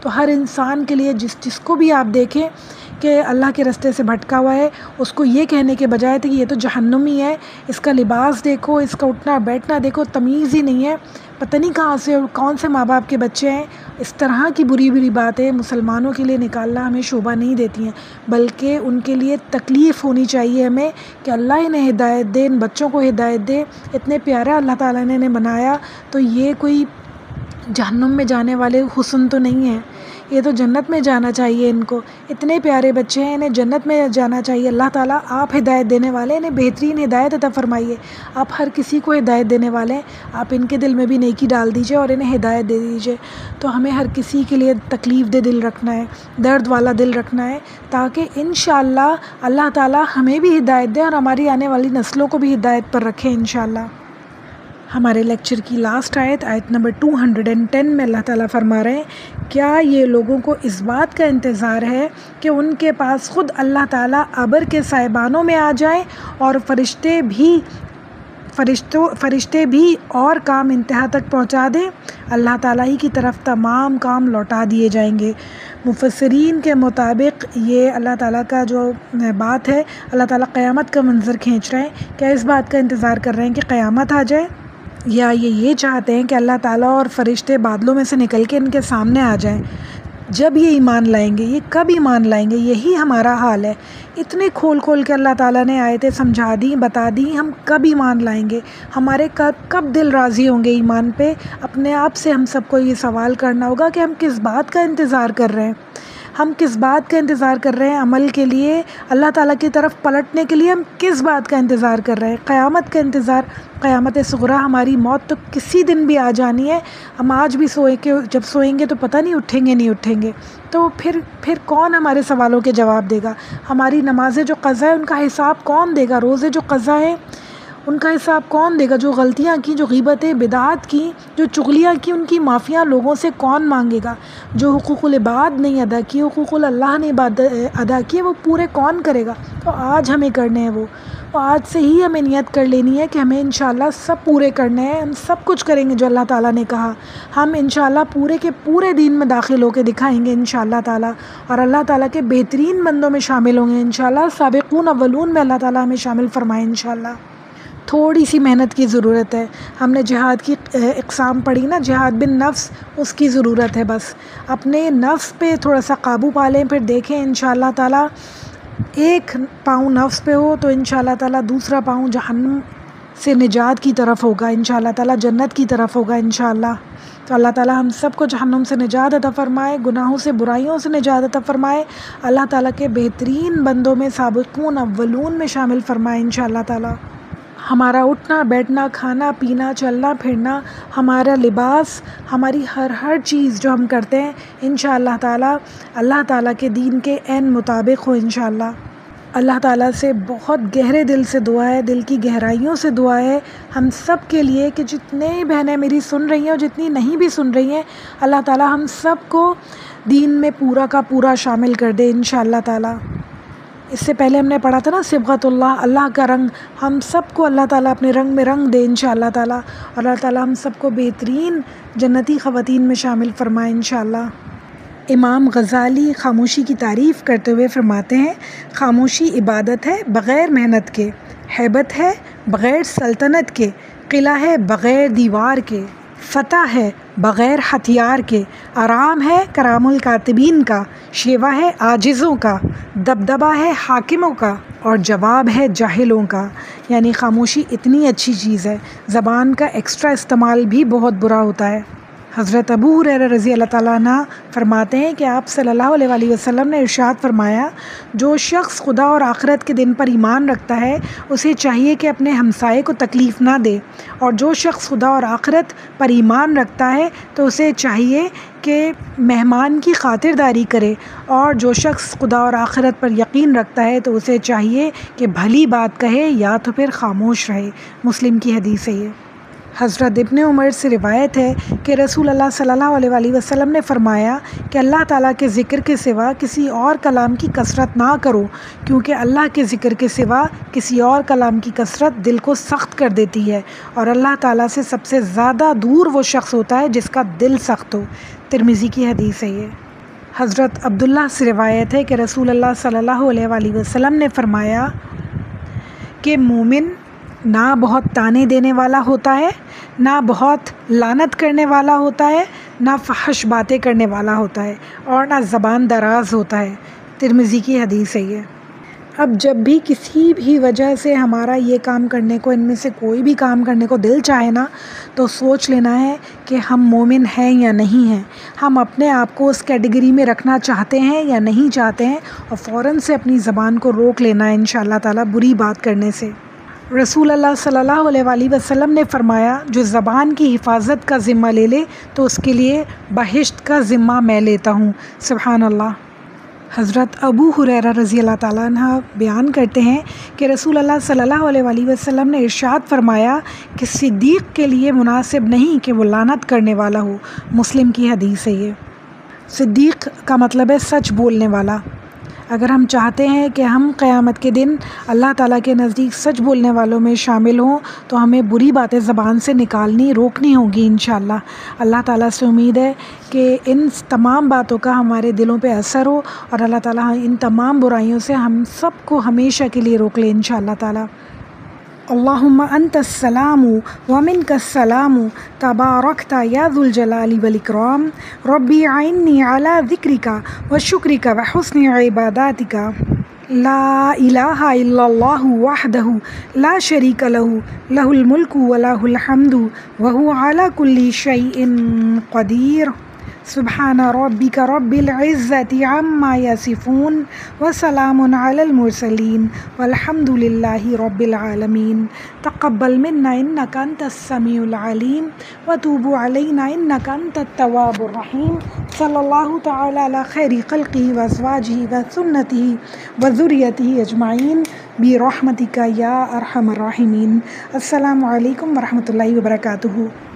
Speaker 1: تو ہر انسان کے لیے جس کو بھی آپ دیکھیں کہ اللہ کے راستے سے بھٹکا ہوا ہے، اس کو یہ کہنے کے بجائے کہ یہ تو جہنمی ہے، اس کا لباس دیکھو، اس کا اٹھنا بیٹھنا دیکھو، تمیز ہی نہیں ہے، پتہ نہیں کہاں سے اور کون سے ماں باپ کے بچے ہیں، اس طرح کی بری باتیں مسلمانوں کے لیے نکالنا ہمیں شوبھا نہیں دیتی ہیں، بلکہ ان کے لیے تکلیف ہونی چاہیے ہمیں کہ اللہ انہیں ہدایت دے، ان بچوں کو ہدایت دے۔ اتنے پیارا اللہ تعالیٰ نے انہیں بنایا، تو یہ کوئی جہنم میں جانے والے حسن تو نہیں ہے، یہ تو جنت میں جانا چاہیے ان کو۔ اتنے پیارے بچے ہیں، انہیں جنت میں جانا چاہیے۔ اللہ تعالیٰ آپ ہدایت دینے والے، انہیں بہترین ہدایت عطا فرمائیے۔ آپ ہر کسی کو ہدایت دینے والے ہیں، آپ ان کے دل میں بھی نیکی ڈال دیجئے اور انہیں ہدایت دے دیجئے۔ تو ہمیں ہر کسی کے لیے تکلیف دہ دل رکھنا ہے، درد والا دل رکھنا ہے، تاکہ انشاءاللہ اللہ تعالیٰ ہمیں بھی ہدایت دے اور ہماری آنے والی نسلوں کو بھی ہدایت پر رکھے انشاءاللہ۔ ہمارے لیکچر کی لاسٹ آیت نمبر 210 میں اللہ تعالیٰ فرما رہے ہیں کیا یہ لوگوں کو اس بات کا انتظار ہے کہ ان کے پاس خود اللہ تعالیٰ ابر کے سائبانوں میں آ جائیں اور فرشتے فرشتے بھی اور کام انتہا تک پہنچا دیں، اللہ تعالیٰ ہی کی طرف تمام کام لوٹا دیے جائیں گے۔ مفسرین کے مطابق یہ اللہ تعالیٰ کا جو بات ہے، اللہ تعالیٰ قیامت کا منظر کھینچ رہے ہیں۔ کیا اس بات کا انتظار کر رہے ہیں کہ قیامت آ جائے، یا یہ چاہتے ہیں کہ اللہ تعالیٰ اور فرشتے بادلوں میں سے نکل کے ان کے سامنے آ جائیں؟ جب یہ ایمان لائیں گے، یہ کب ایمان لائیں گے؟ یہی ہمارا حال ہے۔ اتنے کھول کے اللہ تعالیٰ نے آیتیں سمجھا دیں، بتا دیں، ہم کب ایمان لائیں گے؟ ہمارے کب دل راضی ہوں گے ایمان پہ؟ اپنے آپ سے ہم سب کو یہ سوال کرنا ہوگا کہ ہم کس بات کا انتظار کر رہے ہیں؟ ہم کس بات کا انتظار کر رہے ہیں عمل کے لیے؟ اللہ تعالیٰ کی طرف پلٹنے کے لیے ہم کس بات کا انتظار کر رہے ہیں؟ قیامت کا انتظار۔ قیامت صغریٰ، ہماری موت تو کسی دن بھی آ جانی ہے۔ ہم آج بھی جب سوئیں گے تو پتہ نہیں اٹھیں گے تو پھر کون ہمارے سوالوں کے جواب دے گا؟ ہماری نمازیں جو قضا ہے ان کا حساب کون دے گا؟ روزے جو قضا ہے ان کا حساب کون دے گا؟ جو غلطیاں کی، جو غیبتیں بدعات کی، جو چغلیاں کی، ان کی معافیاں لوگوں سے کون مانگے گا؟ جو حقوق العباد نہیں ادا کیے، حقوق اللہ نے ادا کیے، وہ پورے کون کرے گا؟ تو آج ہمیں کرنے ہیں وہ آج سے ہی ہمیں نیت کر لینی ہے کہ ہمیں انشاءاللہ سب پورے کرنے ہیں۔ ہم سب کچھ کریں گے جو اللہ تعالیٰ نے کہا، ہم انشاءاللہ پورے کے پورے دین میں داخل ہو کے دکھائیں گے انشاءاللہ تعالیٰ، اور اللہ تعالیٰ کے بہترین بندوں میں شامل ہوں گے انشاءاللہ۔ سابقون اولون میں اللہ تعالیٰ ہمیں شامل فرمائے انشاءاللہ۔ تھوڑی سی محنت کی ضرورت ہے۔ ہم نے جہاد کی اقسام پڑھی نا، جہاد بن نفس، اس کی ضرورت ہے۔ بس اپنے نفس پہ تھوڑا سا قابو پا لیں، پھر دیکھیں انشاءاللہ تعالیٰ ایک پاؤں نفس پہ ہو تو انشاءاللہ تعالیٰ دوسرا پاؤں جہنم سے نجات کی طرف ہوگا، انشاءاللہ تعالیٰ جنت کی طرف ہوگا انشاءاللہ۔ تو اللہ تعالیٰ ہم سب کو جہنم سے نجات عطا فرمائے، گناہوں سے، برائیوں سے نجات عطا فرمائے، اللہ تعالیٰ کے بہترین بندوں میں، سابقون اولون میں شامل فرمائے انشاءاللہ تعالیٰ۔ ہمارا اٹھنا بیٹھنا، کھانا پینا، چلنا پھرنا، ہمارا لباس، ہماری ہر چیز جو ہم کرتے ہیں انشاءاللہ تعالیٰ اللہ تعالیٰ کے دین کے عین مطابق ہو انشاءاللہ۔ اللہ تعالیٰ سے بہت گہرے دل سے دعا ہے، دل کی گہرائیوں سے دعا ہے ہم سب کے لیے کہ جتنے بہنیں میری سن رہی ہیں اور جتنی نہیں بھی سن رہی ہیں، اللہ تعالیٰ ہم سب کو دین میں پورا کا پورا شامل کر دے انشاءاللہ تعالیٰ۔ اس سے پہلے ہم نے پڑھا تھا نا صبغۃ اللہ، اللہ کا رنگ، ہم سب کو اللہ تعالیٰ اپنے رنگ میں رنگ دے انشاءاللہ تعالیٰ، اور اللہ تعالیٰ ہم سب کو بہترین جنتی خواتین میں شامل فرمائے انشاءاللہ۔ امام غزالی خاموشی کی تعریف کرتے ہوئے فرماتے ہیں، خاموشی عبادت ہے بغیر محنت کے، ہیبت ہے بغیر سلطنت کے، قلعہ ہے بغیر دیوار کے، فتح ہے بغیر ہتھیار کے، آرام ہے کرام الکاتبین کا، شیوا ہے عاجزوں کا، دبدبہ ہے حاکموں کا، اور جواب ہے جاہلوں کا۔ یعنی خاموشی اتنی اچھی چیز ہے، زبان کا ایکسٹرا استعمال بھی بہت برا ہوتا ہے۔ حضرت ابو ہریرہ رضی اللہ تعالیٰ عنہ فرماتے ہیں کہ آپ صلی اللہ علیہ وآلہ وسلم نے ارشاد فرمایا، جو شخص خدا اور آخرت کے دن پر ایمان رکھتا ہے اسے چاہیے کہ اپنے ہمسائے کو تکلیف نہ دے، اور جو شخص خدا اور آخرت پر ایمان رکھتا ہے تو اسے چاہیے کہ مہمان کی خاطرداری کرے، اور جو شخص خدا اور آخرت پر یقین رکھتا ہے تو اسے چاہیے کہ بھلی بات کہے یا تو پھر خاموش رہے۔ مسلم کی حدیث ہے یہ۔ حضرت ابن عمر سے روایت ہے کہ رسول اللہ صلی اللہ علیہ وآلہ وسلم نے فرمایا کہ اللہ تعالیٰ کے ذکر کے سوا کسی اور کلام کی کثرت نہ کرو، کیونکہ اللہ کے ذکر کے سوا کسی اور کلام کی کثرت دل کو سخت کر دیتی ہے، اور اللہ تعالیٰ سے سب سے زیادہ دور وہ شخص ہوتا ہے جس کا دل سخت ہو۔ ترمذی کی حدیث ہے یہ۔ حضرت عبداللہ سے روایت ہے کہ رسول اللہ صلی اللہ علیہ وآلہ وسلم نے فرمایا کہ مومن نہ بہت تانے دینے والا ہوتا ہے، نہ بہت لعنت کرنے والا ہوتا ہے، نہ فحش باتیں کرنے والا ہوتا ہے، اور نہ زبان دراز ہوتا ہے۔ ترمذی کی حدیث ہے یہ۔ اب جب بھی کسی بھی وجہ سے ہمارا یہ کام کرنے کو، ان میں سے کوئی بھی کام کرنے کو دل چاہے نا، تو سوچ لینا ہے کہ ہم مومن ہیں یا نہیں ہیں، ہم اپنے آپ کو اس کیٹیگری میں رکھنا چاہتے ہیں یا نہیں چاہتے ہیں، اور فوراً سے اپنی زبان کو روک لینا ہے انشاءاللہ تعالیٰ بری بات کرنے سے۔ رسول اللہ صلی اللہ علیہ وآلہ وسلم نے فرمایا، جو زبان کی حفاظت کا ذمہ لے لے تو اس کے لیے بہشت کا ذمہ میں لیتا ہوں۔ سبحان اللہ۔ حضرت ابو ہریرہ رضی اللہ تعالیٰ عنہ بیان کرتے ہیں کہ رسول اللہ صلی اللہ علیہ وآلہ وسلم نے ارشاد فرمایا کہ صدیق کے لیے مناسب نہیں کہ وہ لعنت کرنے والا ہو۔ مسلم کی حدیث ہے یہ۔ صدیق کا مطلب ہے سچ بولنے والا۔ اگر ہم چاہتے ہیں کہ ہم قیامت کے دن اللہ تعالیٰ کے نزدیک سچ بولنے والوں میں شامل ہوں تو ہمیں بری باتیں زبان سے روکنی ہوں گی انشاءاللہ۔ اللہ تعالیٰ سے امید ہے کہ ان تمام باتوں کا ہمارے دلوں پہ اثر ہو اور اللہ تعالیٰ ان تمام برائیوں سے ہم سب کو ہمیشہ کے لیے روک لے انشاءاللہ تعالیٰ۔ اللہم انت السلام ومنک السلام تبارکت یا ذو الجلال والاکرام ربی اعنی علی ذکرک وشکرک وحسن عباداتک لا الہ الا اللہ وحدہ لا شریک لہ لہ الملک ولہ الحمد وہو علی کل شیء قدیر سبحان ربک رب العزت عما یصفون وسلام علی المرسلین والحمد للہ رب العالمین تقبل منا انک انت السمیع العلیم وتوب علینا انک انت التواب الرحیم صلی اللہ تعالی علی خیر خلقہ وازواجہ وسنتہ وذریتہ اجمعین برحمتک یا ارحم الراحمین۔ السلام علیکم ورحمۃ اللہ وبرکاتہ۔